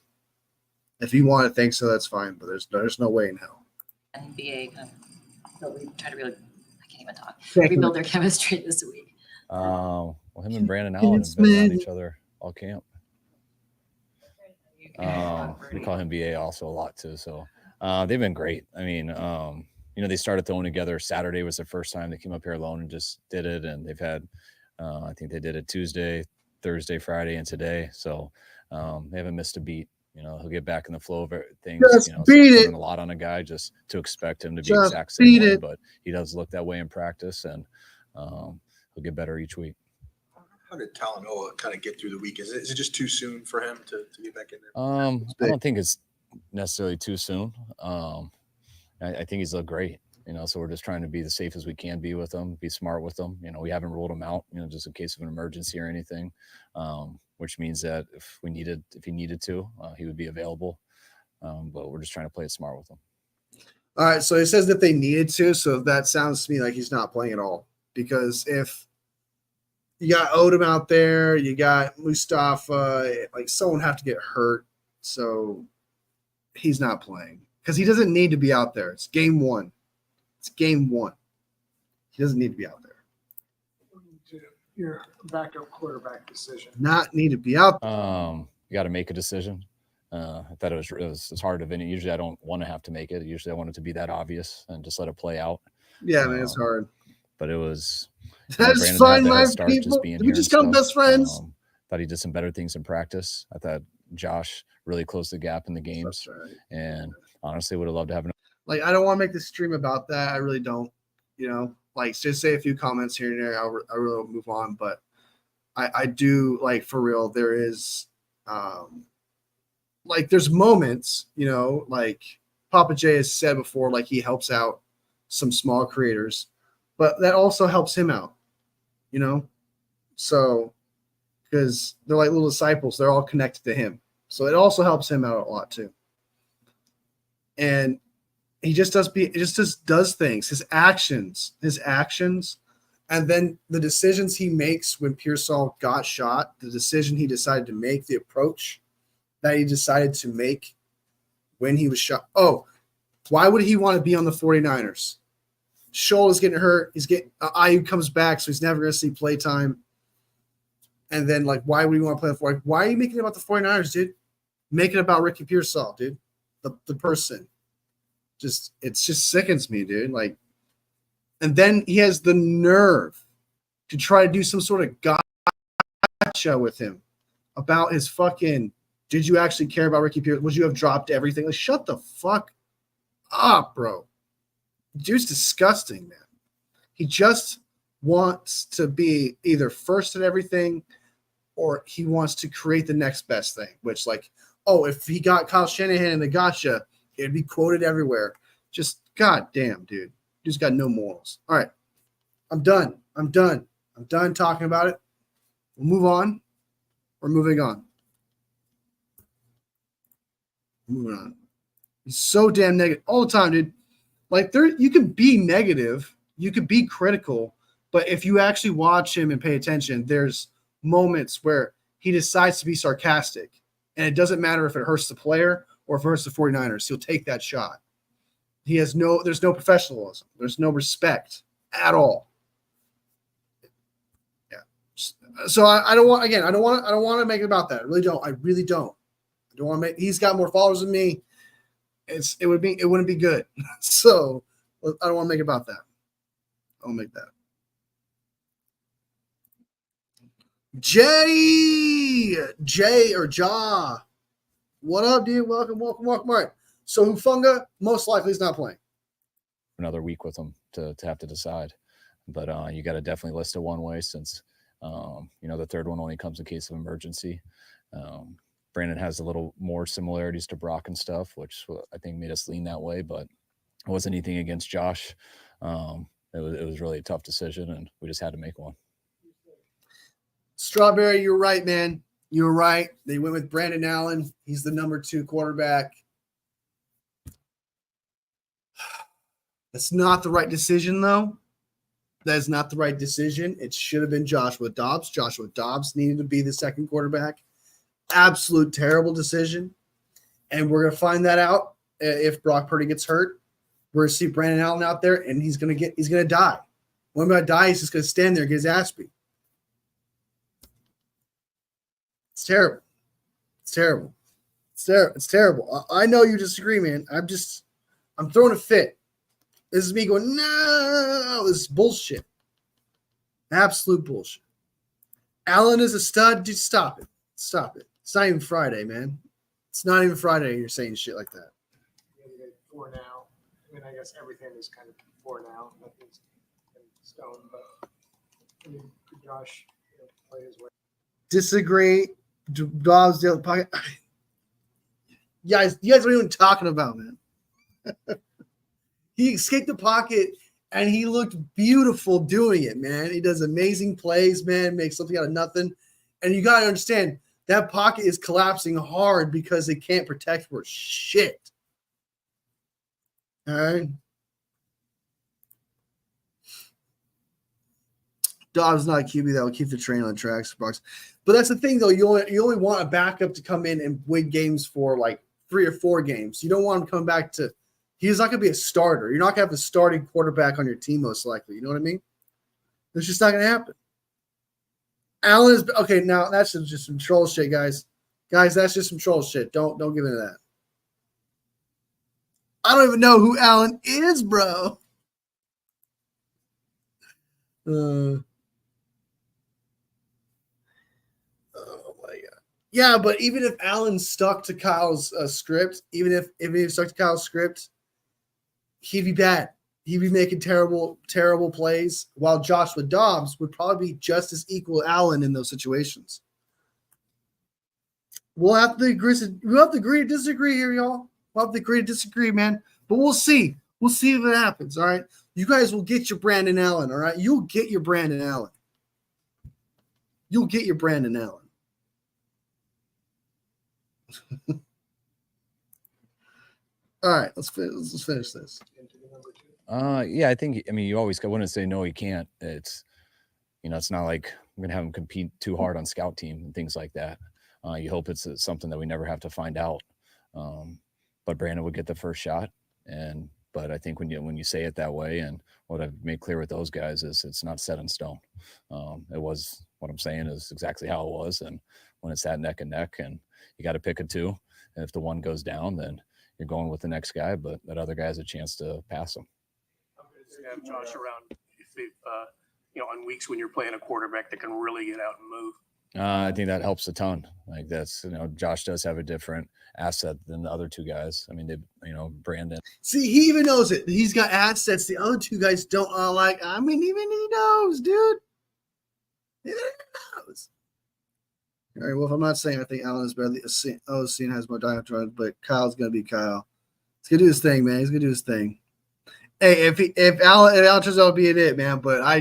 If you want to think so, that's fine. But there's no way in hell. NBA kind of try to really, I can't even talk, rebuild their chemistry this week. Well, him and Brandon Allen have been around each other all camp. We call him BA also a lot too. So they've been great. I mean, they started throwing together. Saturday was their first time they came up here alone and just did it. And they've had, I think they did it Tuesday, Thursday, Friday, and today. So they haven't missed a beat. He'll get back in the flow of things. Just beat it. A lot on a guy just to expect him to be Just exact same beat way, it. but he does look that way in practice, and he'll get better each week. How did Talanoa kind of get through the week? Is it just too soon for him to get back in there? I don't think it's necessarily too soon. I think he's looked great. So we're just trying to be the safe as we can be with him, be smart with him. We haven't ruled him out, just in case of an emergency or anything. Which means that if he needed to, he would be available. But we're just trying to play it smart with him. All right, so he says that they needed to, so that sounds to me like he's not playing at all. Because if you got Odom out there, you got Mustafa, like someone have to get hurt, so he's not playing. Because he doesn't need to be out there. It's game one. He doesn't need to be out there. Your backup quarterback decision. Not need to be out there. You got to make a decision. I thought it was hard to win. Usually I don't want to have to make it. Usually I want it to be that obvious and just let it play out. Yeah, man, it's hard. But it was. That's Brandon fine, had the my head start people. just being We here just and become stuff. best friends. Thought he did some better things in practice. I thought Josh really closed the gap in the games. That's right. And honestly, would have loved to have Like, I don't want to make this stream about that. I really don't. Like, just say a few comments here and there. I really will move on. But I do, like, for real, there is, like, there's moments, like Papa J has said before, like, he helps out some small creators, but that also helps him out, So, because they're like little disciples, they're all connected to him. So it also helps him out a lot too. And he just does things, his actions, and then the decisions he makes when Pearsall got shot, the decision he decided to make, the approach that he decided to make when he was shot. Oh, why would he want to be on the 49ers? Scholl is getting hurt. Ayuk comes back, so he's never going to see play time. And then, like, why would you want to play the 49ers? Why are you making it about the 49ers, dude? Make it about Ricky Pearsall, dude. The person. It just sickens me, dude. Like, and then he has the nerve to try to do some sort of gotcha with him about his fucking, did you actually care about Ricky Pearsall? Would you have dropped everything? Like, shut the fuck up, bro. Dude's disgusting, man. He just wants to be either first at everything or he wants to create the next best thing, which like, oh, if he got Kyle Shanahan in the gotcha, it'd be quoted everywhere. Just goddamn, dude. You just got no morals. All right. I'm done. I'm done talking about it. We'll move on. We're moving on. Moving on. He's so damn negative all the time, dude. Like you can be negative, you can be critical, but if you actually watch him and pay attention, there's moments where he decides to be sarcastic, and it doesn't matter if it hurts the player or if it hurts the 49ers. He'll take that shot. There's no professionalism. There's no respect at all. Yeah. So I don't want to make it about that. I really don't. I don't want to make. He's got more followers than me. It wouldn't be good. So I don't want to make it about that. I won't make that. Jay or Ja. What up, dude? Welcome. All right. So Hufanga most likely is not playing. Another week with him to have to decide. But you got to definitely list it one way since, the third one only comes in case of emergency. Brandon has a little more similarities to Brock and stuff, which I think made us lean that way, but it wasn't anything against Josh. It was really a tough decision, and we just had to make one. Strawberry, you're right, man. You're right. They went with Brandon Allen. He's the number 2 quarterback. That's not the right decision, though. That is not the right decision. It should have been Joshua Dobbs. Joshua Dobbs needed to be the second quarterback. Absolute terrible decision. And we're going to find that out if Brock Purdy gets hurt. We're going to see Brandon Allen out there, and he's going to die. When about die, he's just going to stand there and get his ass beat. It's terrible. It's terrible. It's terrible. I know you disagree, man. I'm throwing a fit. This is me going, no, this is bullshit. Absolute bullshit. Allen is a stud. Dude, stop it. Stop it. It's not even Friday, man. It's not even Friday. You're saying shit like that. For now. I mean, I guess everything is kind of for now. Nothing's in stone, but I mean, could Josh play his way? Disagree. Dobbs, the other pocket. You guys are even talking about, man. He escaped the pocket, and he looked beautiful doing it, man. He does amazing plays, man, makes something out of nothing. And you got to understand, that pocket is collapsing hard because they can't protect for shit. All right? Dobbs not a QB that will keep the train on tracks. But that's the thing, though. You only want a backup to come in and win games for like 3 or 4 games. You don't want him to come back to – he's not going to be a starter. You're not going to have a starting quarterback on your team most likely. You know what I mean? It's just not going to happen. Allen is – okay, now that's just some troll shit, guys. Guys, that's just some troll shit. Don't give into that. I don't even know who Allen is, bro. Oh my God. Yeah, but even if Allen stuck to Kyle's script, even if he stuck to Kyle's script, he'd be bad. He'd be making terrible, terrible plays, while Joshua Dobbs would probably be just as equal to Allen in those situations. We'll have to agree to disagree here, y'all. We'll have to agree to disagree, man. But we'll see. We'll see if it happens, all right? You guys will get your Brandon Allen, all right? You'll get your Brandon Allen. You'll get your Brandon Allen. All right, let's finish this. Yeah, you always wouldn't say no, he can't. It's it's not like I'm gonna have him compete too hard on scout team and things like that. You hope it's something that we never have to find out. But Brandon would get the first shot, but I think when you say it that way, and what I've made clear with those guys is it's not set in stone. It was, what I'm saying is exactly how it was, and when it's that neck and neck, and you got to pick a 2, and if the one goes down, then you're going with the next guy, but that other guy has a chance to pass him. Have Josh around if they've, on weeks when you're playing a quarterback that can really get out and move. I think that helps a ton. Like that's, Josh does have a different asset than the other 2 guys. I mean, Brandon. See, he even knows it. He's got assets the other 2 guys don't even he knows, dude. He knows. All right. Well, if I'm not saying I think Allen is better, Cena has more diameter, but Kyle's gonna be Kyle. He's gonna do his thing, man. He's gonna do his thing. Hey, if Allen turns out being it, man, but I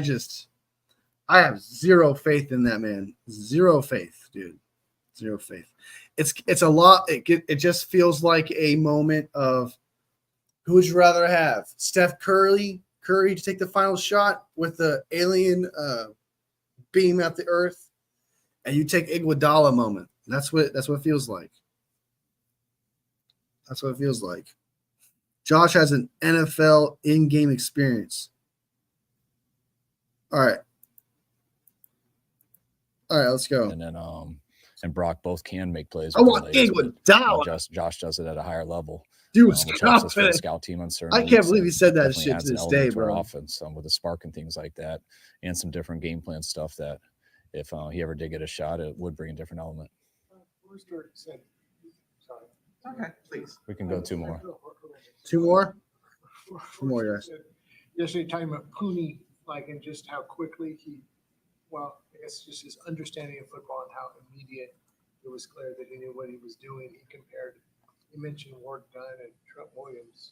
have zero faith in that man. Zero faith, dude. Zero faith. It's a lot. It just feels like a moment of who would you rather have? Steph Curry to take the final shot with the alien beam at the earth, and you take Iguodala moment. That's what it feels like. That's what it feels like. Josh has an NFL in-game experience. All right, let's go. And then and Brock both can make plays. I want Iguodala. Josh does it at a higher level. Dude, Which helps us for the scout team on certain I can't weeks, believe he said that definitely shit adds to an this element day, to our bro. offense, with the spark and things like that, and some different game plan stuff that if he ever did get a shot, it would bring a different element. Rooster said, sorry. Okay, please. We can go two more. Two more? Two more, guys. Yesterday, talking about Pooney, like, and just how quickly I guess just his understanding of football and how immediate it was clear that he knew what he was doing. He mentioned Ward Dunn and Trent Williams.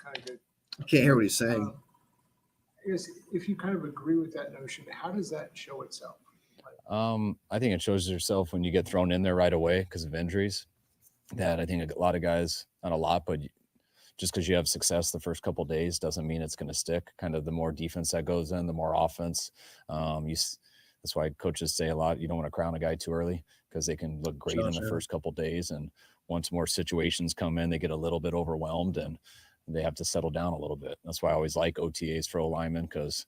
Kind of good. I can't hear what he's saying. I guess if you kind of agree with that notion, how does that show itself? I think it shows yourself when you get thrown in there right away because of injuries. That I think a lot of guys, not a lot, but just because you have success the first couple of days doesn't mean it's going to stick. Kind of the more defense that goes in, the more offense. That's why coaches say a lot, you don't want to crown a guy too early because they can look great in the first couple of days. And once more situations come in, they get a little bit overwhelmed and they have to settle down a little bit. That's why I always like OTAs for O-linemen, because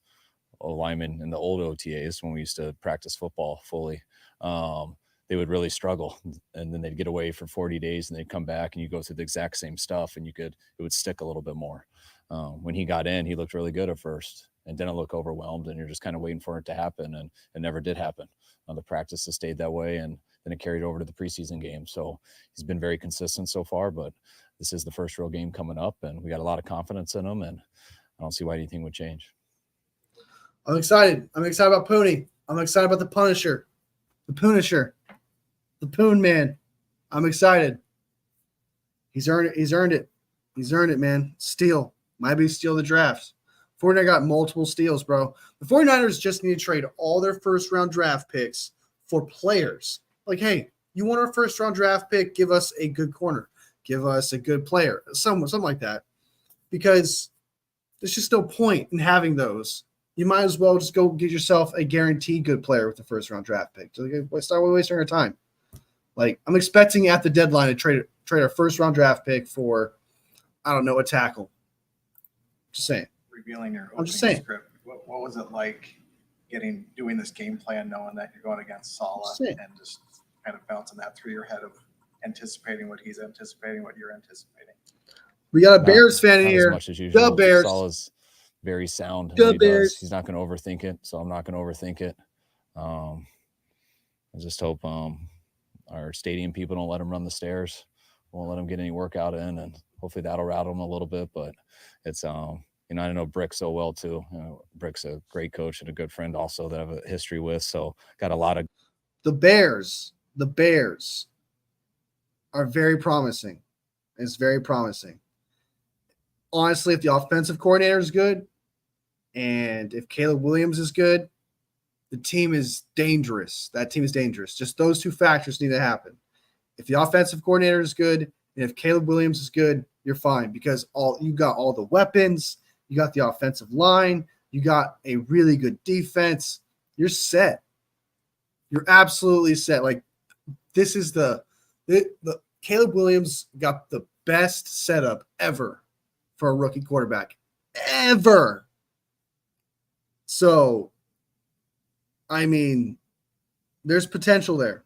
O-linemen in the old OTAs, when we used to practice football fully, they would really struggle, and then they'd get away for 40 days and they'd come back and you go through the exact same stuff and it would stick a little bit more. When he got in, he looked really good at first and didn't look overwhelmed, and you're just kind of waiting for it to happen, and it never did happen. The practices stayed that way, and then it carried over to the preseason game. So he's been very consistent so far, but this is the first real game coming up, and we got a lot of confidence in him, and I don't see why anything would change. I'm excited. I'm excited about Pooney. I'm excited about the Punisher. The Punisher. The Poon Man. I'm excited. He's earned it. He's earned it. He's earned it, man. Steal. Might be steal the draft. 49ers got multiple steals, bro. The 49ers just need to trade all their first-round draft picks for players. Like, hey, you want our first-round draft pick? Give us a good corner. Give us a good player. Something like that. Because there's just no point in having those. You might as well just go get yourself a guaranteed good player with the first-round draft pick. So start wasting our time. Like, I'm expecting at the deadline to trade our first-round draft pick for, I don't know, a tackle. Just saying. Revealing your I'm just opening saying. script. What was it like doing this game plan, knowing that you're going against Saleh and just kind of bouncing that through your head of anticipating what he's anticipating, what you're anticipating? We got a Bears fan in not here. As much as usual. The Bears. Saleh's very sound. The Bears. He's not going to overthink it, so I'm not going to overthink it. I just hope our stadium people don't let him run the stairs. Won't let him get any workout in, and hopefully that'll rattle him a little bit. But it's I know Brick so well too. Brick's a great coach and a good friend also that I have a history with. So got a lot of. The Bears are very promising. It's very promising. Honestly, if the offensive coordinator is good and if Caleb Williams is good, the team is dangerous. That team is dangerous. Just those two factors need to happen. If the offensive coordinator is good and if Caleb Williams is good, you're fine because you got all the weapons. You got the offensive line. You got a really good defense. You're set. You're absolutely set. Like, this is the Caleb Williams got the best setup ever for a rookie quarterback ever. So, I mean, there's potential there.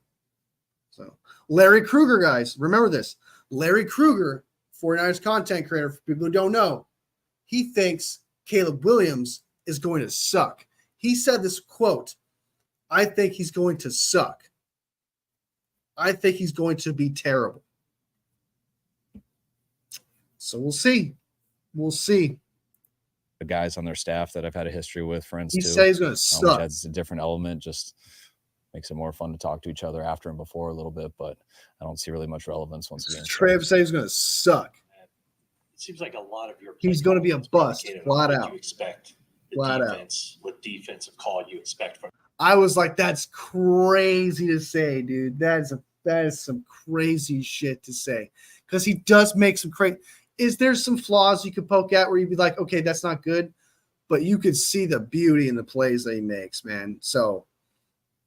So, Larry Krueger, guys, remember this. Larry Krueger, 49ers content creator, for people who don't know, he thinks Caleb Williams is going to suck. He said this quote, I think he's going to suck. I think he's going to be terrible. So we'll see. We'll see. The guys on their staff that I've had a history with, friends He too. says he's going to Which suck. adds a different element. Just makes it more fun to talk to each other after and before a little bit, but I don't see really much relevance once again. Trav said he's going to suck. It seems like a lot of your He's play going to be a calling is bust, predicated flat on what out. you expect the Flat out. defense, what defensive call you expect from. I was like, that's crazy to say, dude. That is some crazy shit to say, because he does make some crazy. Is there some flaws you could poke at where you'd be like, okay, that's not good, but you could see the beauty in the plays that he makes, man. So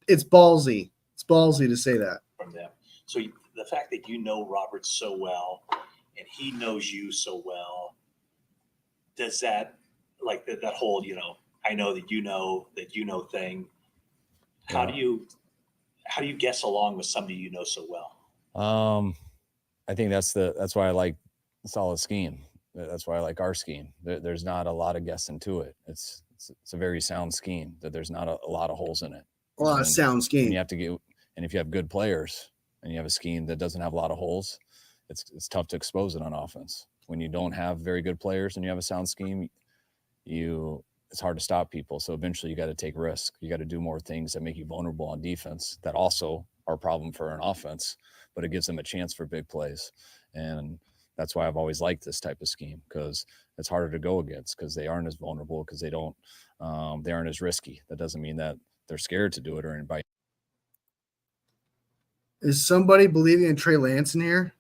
it's ballsy. It's ballsy to say that. From them. So the fact that you know Robert so well and he knows you so well, does that, like that whole, I know that you know thing, how do you guess along with somebody you know so well? I think that's why I like solid scheme. That's why I like our scheme. There's not a lot of guessing to it. It's a very sound scheme that there's not a lot of holes in it. A lot of sound scheme. And you have to get, and if you have good players and you have a scheme that doesn't have a lot of holes, it's tough to expose it on offense. When you don't have very good players and you have a sound scheme, it's hard to stop people. So eventually you got to take risk. You got to do more things that make you vulnerable on defense that also are a problem for an offense, but it gives them a chance for big plays. And that's why I've always liked this type of scheme, because it's harder to go against, because they aren't as vulnerable, because they aren't as risky. That doesn't mean that they're scared to do it or anybody. Is somebody believing in Trey Lance in here?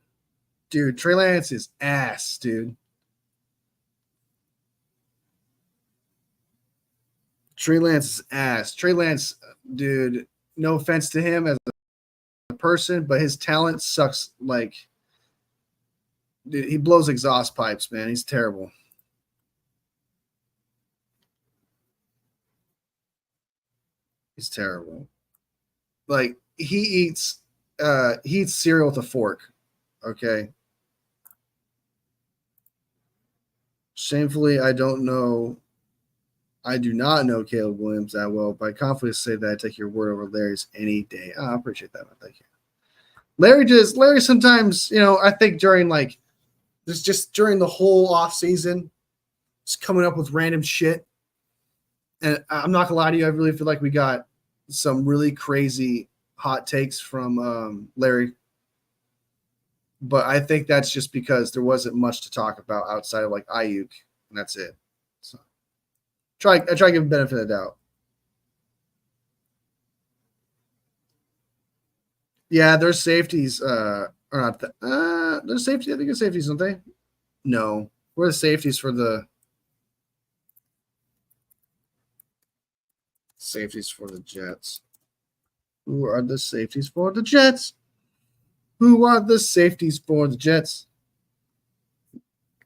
Dude, Trey Lance is ass, dude. Trey Lance is ass. Trey Lance, dude, no offense to him as a person, but his talent sucks. Like, dude, he blows exhaust pipes, man. He's terrible. He's terrible. Like, he eats cereal with a fork. Okay. Shamefully, I do not know Caleb Williams that well, but I confidently say that I take your word over Larry's any day. Oh, I appreciate that, man. Thank you. Larry sometimes, I think during during the whole off season, just coming up with random shit. And I'm not gonna lie to you, I really feel like we got some really crazy hot takes from Larry. But I think that's just because there wasn't much to talk about outside of like Ayuk, and that's it. So I try to give him benefit of the doubt. Yeah, their safeties are not there's safety. I think it's safeties, don't they? No. We're the safeties for the Jets. Who are the safeties for the Jets? Who are the safeties for the Jets?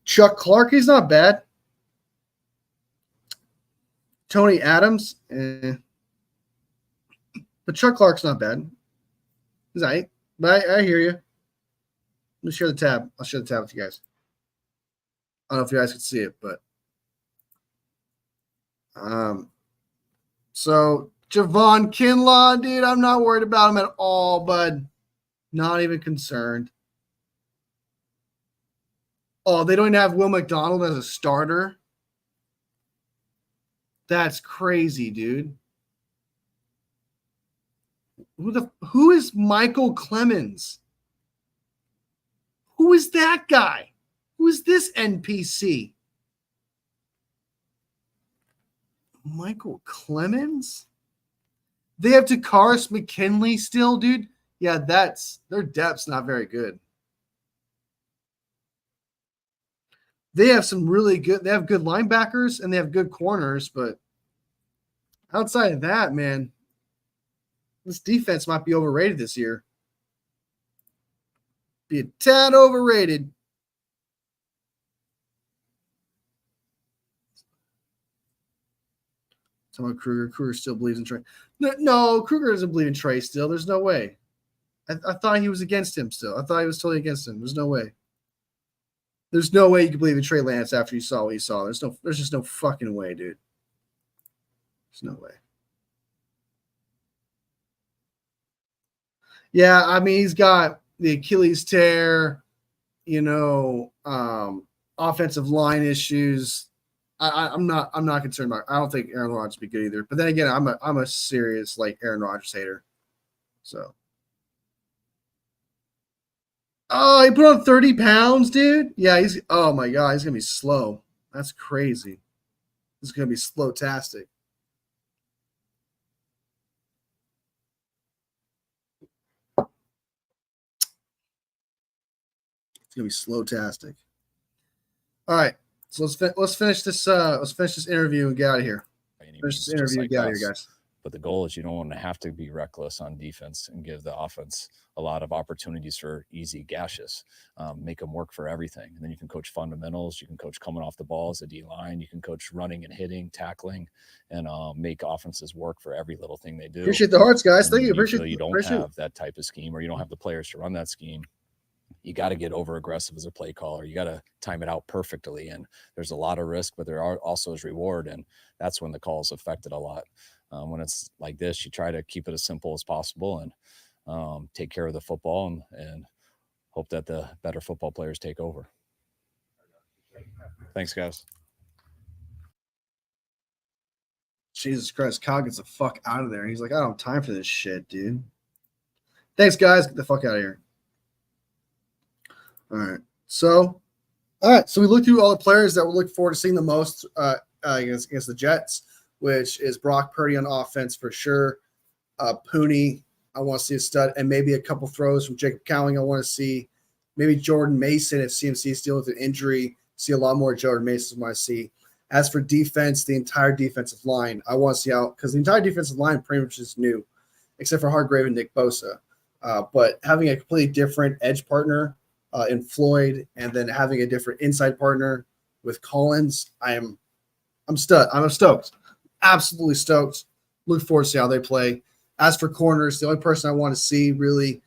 Chuck Clark, he's not bad. Tony Adams, but Chuck Clark's not bad. He's all right. But I hear you. Let me share the tab. I'll share the tab with you guys. I don't know if you guys can see it, but so Javon Kinlaw, dude, I'm not worried about him at all, bud. Not even concerned. Oh, they don't even have Will McDonald as a starter? That's crazy, dude. Who is Michael Clemens? Who is that guy? Who is this NPC? Michael Clemens? They have Takaris McKinley still, dude. Yeah, their depth's not very good. They have some really good. They have good linebackers and they have good corners, but outside of that, man, this defense might be overrated this year. Be a tad overrated. Talking about Kruger. Kruger still believes in Trey. No, Kruger doesn't believe in Trey still. There's no way. I thought he was against him still. I thought he was totally against him. There's no way. There's no way you can believe in Trey Lance after you saw what you saw. There's just no fucking way, dude. There's no way. Yeah, I mean, he's got the Achilles tear, offensive line issues. I'm not concerned about it. I don't think Aaron Rodgers will be good either. But then again, I'm a serious Aaron Rodgers hater. So. Oh, he put on 30 pounds, dude. Yeah, oh my God, he's going to be slow. That's crazy. This is going to be slow-tastic. It's going to be slow-tastic. All right. So let's finish this interview and get out of here. Finish this interview and get out of here, guys. But the goal is you don't want to have to be reckless on defense and give the offense a lot of opportunities for easy gashes, make them work for everything. And then you can coach fundamentals. You can coach coming off the ball as a D-line. You can coach running and hitting, tackling, and make offenses work for every little thing they do. Appreciate the hearts, guys. And Thank you. You don't have that type of scheme, or you don't have the players to run that scheme. You got to get over aggressive as a play caller. You got to time it out perfectly. And there's a lot of risk, but there also is reward. And that's when the calls affected a lot. When it's like this, you try to keep it as simple as possible and take care of the football and hope that the better football players take over. Thanks, guys. Jesus Christ, Kyle gets the fuck out of there. He's like, I don't have time for this shit, dude. Thanks, guys. Get the fuck out of here. All right. So we looked through all the players that we're looking forward to seeing the most against the Jets, which is Brock Purdy on offense for sure. Pooney, I want to see a stud, and maybe a couple throws from Jacob Cowling. I want to see maybe Jordan Mason if CMC is dealing with an injury. See a lot more Jordan Mason I want to see. As for defense, the entire defensive line, I want to see how, because the entire defensive line pretty much is new, except for Hargrave and Nick Bosa. But having a completely different edge partner in Floyd, and then having a different inside partner with Collins, I'm stoked. Absolutely stoked. Look forward to see how they play. As for corners, the only person I want to see, really,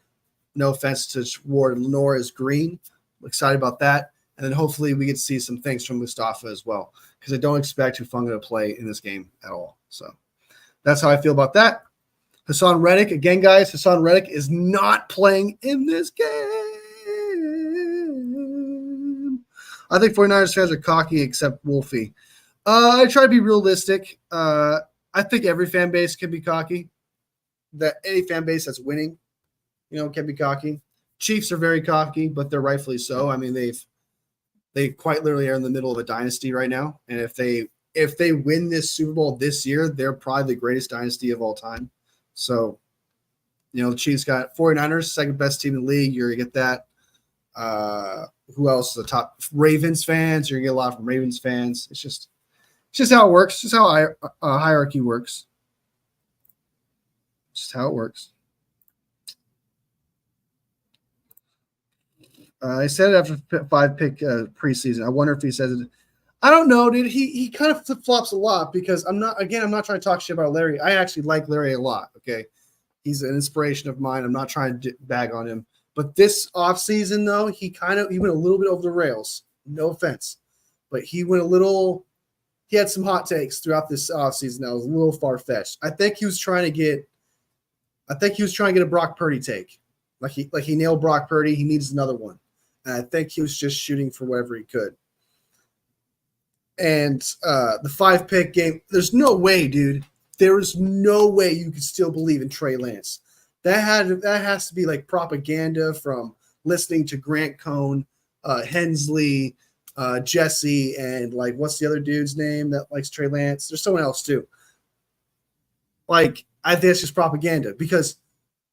no offense to Ward and Lenore, is Green. I'm excited about that. And then hopefully we get to see some things from Mustafa as well, because I don't expect Hufanga to play in this game at all. So that's how I feel about that. Hassan Reddick, again, guys, Hassan Reddick is not playing in this game. I think 49ers fans are cocky except Wolfie. I try to be realistic. I think every fan base can be cocky. That any fan base that's winning, can be cocky. Chiefs are very cocky, but they're rightfully so. I mean, they quite literally are in the middle of a dynasty right now. And if they win this Super Bowl this year, they're probably the greatest dynasty of all time. So, the Chiefs got 49ers, second best team in the league. You're gonna get that. Who else is the top? Ravens fans. You're gonna get a lot from Ravens fans. It's just how it works. It's just how hierarchy works. Just how it works. I said it after 5-pick preseason. I wonder if he says it. I don't know, dude. He kind of flip-flops a lot because I'm not trying to talk shit about Larry. I actually like Larry a lot, okay? He's an inspiration of mine. I'm not trying to bag on him. But this offseason, though, he went a little bit over the rails. No offense. But he had some hot takes throughout this offseason that was a little far-fetched. I think he was trying to get a Brock Purdy take. Like he nailed Brock Purdy. He needs another one. And I think he was just shooting for whatever he could. And the 5-pick game, there's no way, dude. There is no way you could still believe in Trey Lance. That has to be like propaganda from listening to Grant Cohn, Hensley, Jesse, and like what's the other dude's name that likes Trey Lance? There's someone else too. Like, I think it's just propaganda because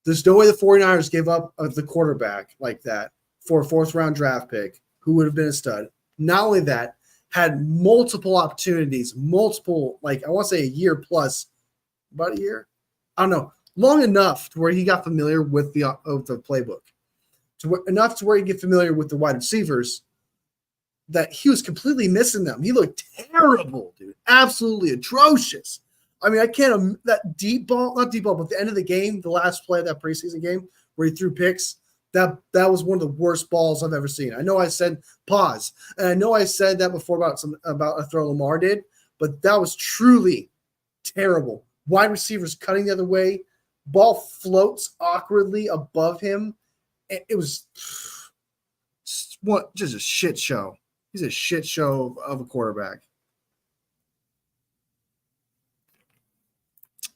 there's no way the 49ers gave up the quarterback like that for a 4th-round draft pick who would have been a stud. Not only that, had multiple opportunities, I want to say a year plus, about a year. I don't know, long enough to where he got familiar with the playbook, enough to where he get familiar with the wide receivers that he was completely missing them. He looked terrible, dude, absolutely atrocious. I mean, I can't that deep ball, not deep ball, but the end of the game, the last play of that preseason game where he threw picks. That was one of the worst balls I've ever seen. I know I said pause, and I know I said that before about a throw Lamar did, but that was truly terrible. Wide receivers cutting the other way, ball floats awkwardly above him. It was just a shit show. He's a shit show of a quarterback.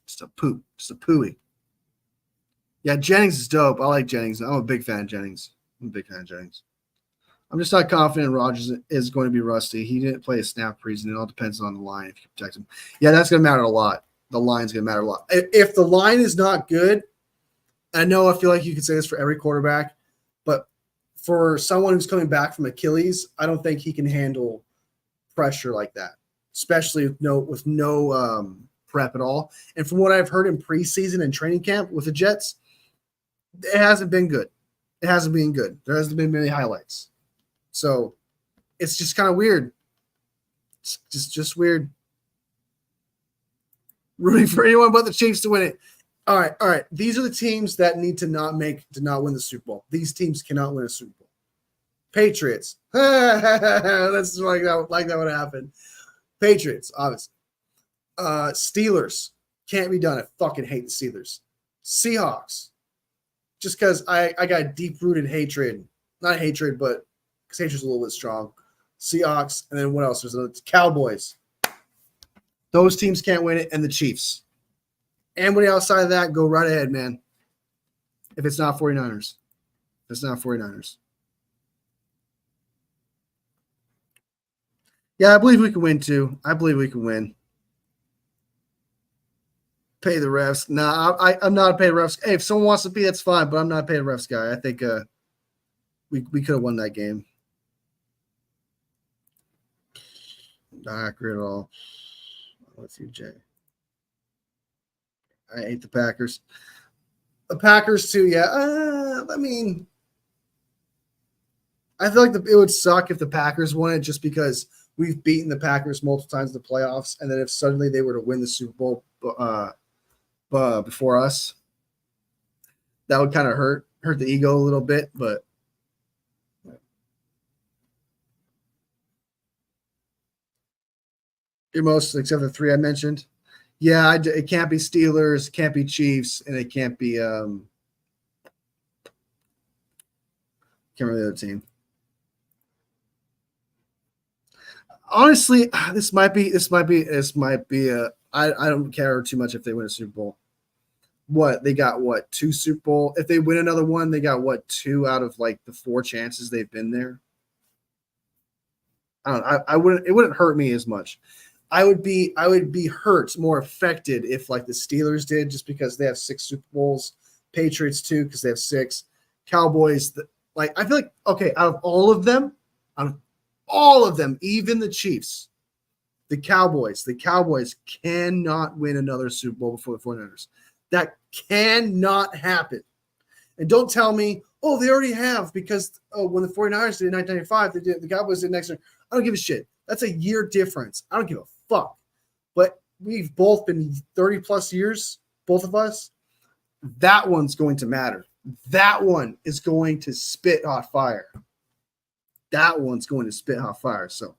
Just a pooey. Yeah, Jennings is dope. I like Jennings. I'm a big fan of Jennings. I'm just not confident Rodgers is going to be rusty. He didn't play a snap preseason. It all depends on the line if you protect him. Yeah, that's going to matter a lot. The line's going to matter a lot. If the line is not good, I feel like you could say this for every quarterback, but for someone who's coming back from Achilles, I don't think he can handle pressure like that, especially with no prep at all. And from what I've heard in preseason and training camp with the Jets, it hasn't been good. There hasn't been many highlights. So it's just kind of weird. It's just weird. Rooting for anyone but the Chiefs to win it. All right. These are the teams that need to not win the Super Bowl. These teams cannot win a Super Bowl. Patriots. That's like that would happen. Patriots, obviously. Steelers. Can't be done. I fucking hate the Steelers. Seahawks. Just because I got deep-rooted hatred. Not hatred, but because hatred's a little bit strong. Seahawks, and then what else? There's the Cowboys. Those teams can't win it, and the Chiefs. Anybody outside of that, go right ahead, man. If it's not 49ers. Yeah, I believe we can win, too. I believe we can win. Pay the refs. Nah, I'm not a pay the refs. Hey, if someone wants to be, that's fine, but I'm not a pay the refs guy. I think we could have won that game. Not accurate at all. With you, Jay. I hate the Packers. The Packers too, yeah. I feel like it would suck if the Packers won it just because we've beaten the Packers multiple times in the playoffs, and then if suddenly they were to win the Super Bowl before us, that would kind of hurt the ego a little bit, but most except the three I mentioned. Yeah, it can't be Steelers, can't be Chiefs, and it can't be can't remember the other team. Honestly, this might be I don't care too much if they win a Super Bowl. They got 2 Super Bowl? If they win another one, they got 2 out of like the 4 chances they've been there. I don't know. It wouldn't hurt me as much. I would be hurt, more affected if like the Steelers did, just because they have 6 Super Bowls. Patriots too, because they have 6. Cowboys, I feel like, okay, out of all of them, even the Chiefs, the Cowboys cannot win another Super Bowl before the 49ers. That cannot happen. And don't tell me, oh, they already have, because when the 49ers did it in 1995, the Cowboys did next year. I don't give a shit. That's a year difference. I don't give a fuck. But we've both been 30 plus years, both of us. That one's going to matter. That one is going to spit hot fire. So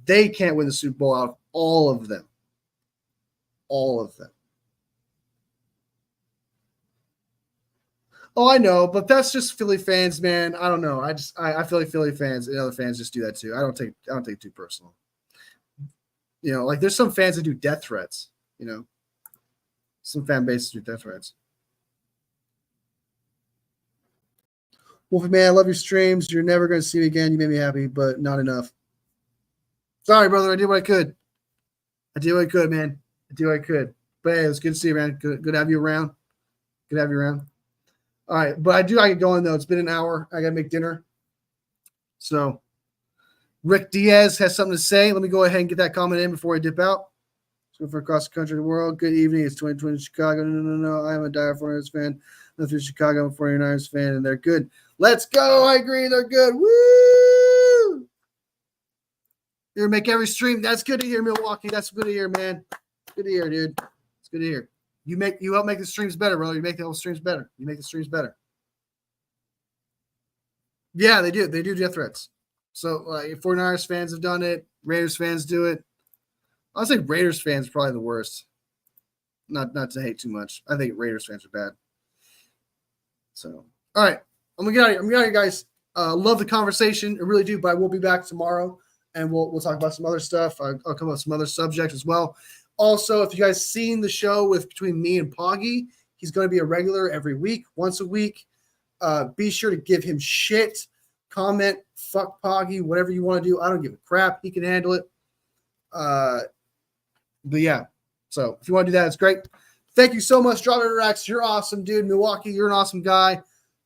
they can't win the Super Bowl out of all of them. Oh, I know, but that's just Philly fans, man. I don't know. I feel like Philly fans and other fans just do that too. I don't take it too personal. Like there's some fans that do death threats. Some fan bases do death threats. Wolfie, man, I love your streams. You're never going to see me again. You made me happy, but not enough. Sorry, brother. I did what I could. Man. But hey, it was good to see you, man. Good to have you around. All right, but I get going, though. It's been an hour. I got to make dinner. So Rick Diaz has something to say. Let me go ahead and get that comment in before I dip out. So for across the country and the world, good evening. It's 2020 Chicago. No. I am a diehard 49ers fan. Nothing Chicago. I'm a 49ers fan, and they're good. Let's go. I agree. They're good. Woo! You're make every stream. That's good to hear, Milwaukee. That's good to hear, man. Good to hear, dude. It's good to hear. You help make the streams better, brother. You make the whole streams better. Yeah, they do. They do death threats. So, 49ers fans have done it. Raiders fans do it. I'll say Raiders fans are probably the worst. Not to hate too much. I think Raiders fans are bad. So, all right. I'm gonna get out of here, guys. Love the conversation. I really do, but I will be back tomorrow, and we'll talk about some other stuff. I'll come up with some other subjects as well. Also, if you guys seen the show between me and Poggy, He's going to be a regular every week, once a week. Be sure to give him shit, comment, fuck Poggy, whatever you want to do. I don't give a crap. He can handle it. But yeah, so if you want to do that, it's great. Thank you so much, Strawberry Rex. You're awesome, dude. Milwaukee, you're an awesome guy.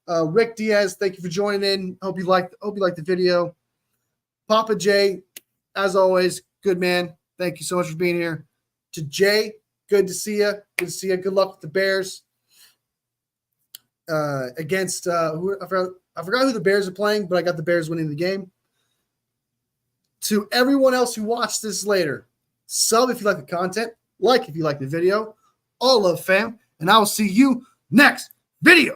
Rick Diaz, thank you for joining in. Hope you liked the video. Papa J, as always, good man. Thank you so much for being here. To Jay, good to see you. Good to see you. Good luck with the Bears. Against who I forgot who the Bears are playing, but I got the Bears winning the game. To everyone else who watched this later, sub if you like the content, like if you like the video. All love, fam, and I will see you next video.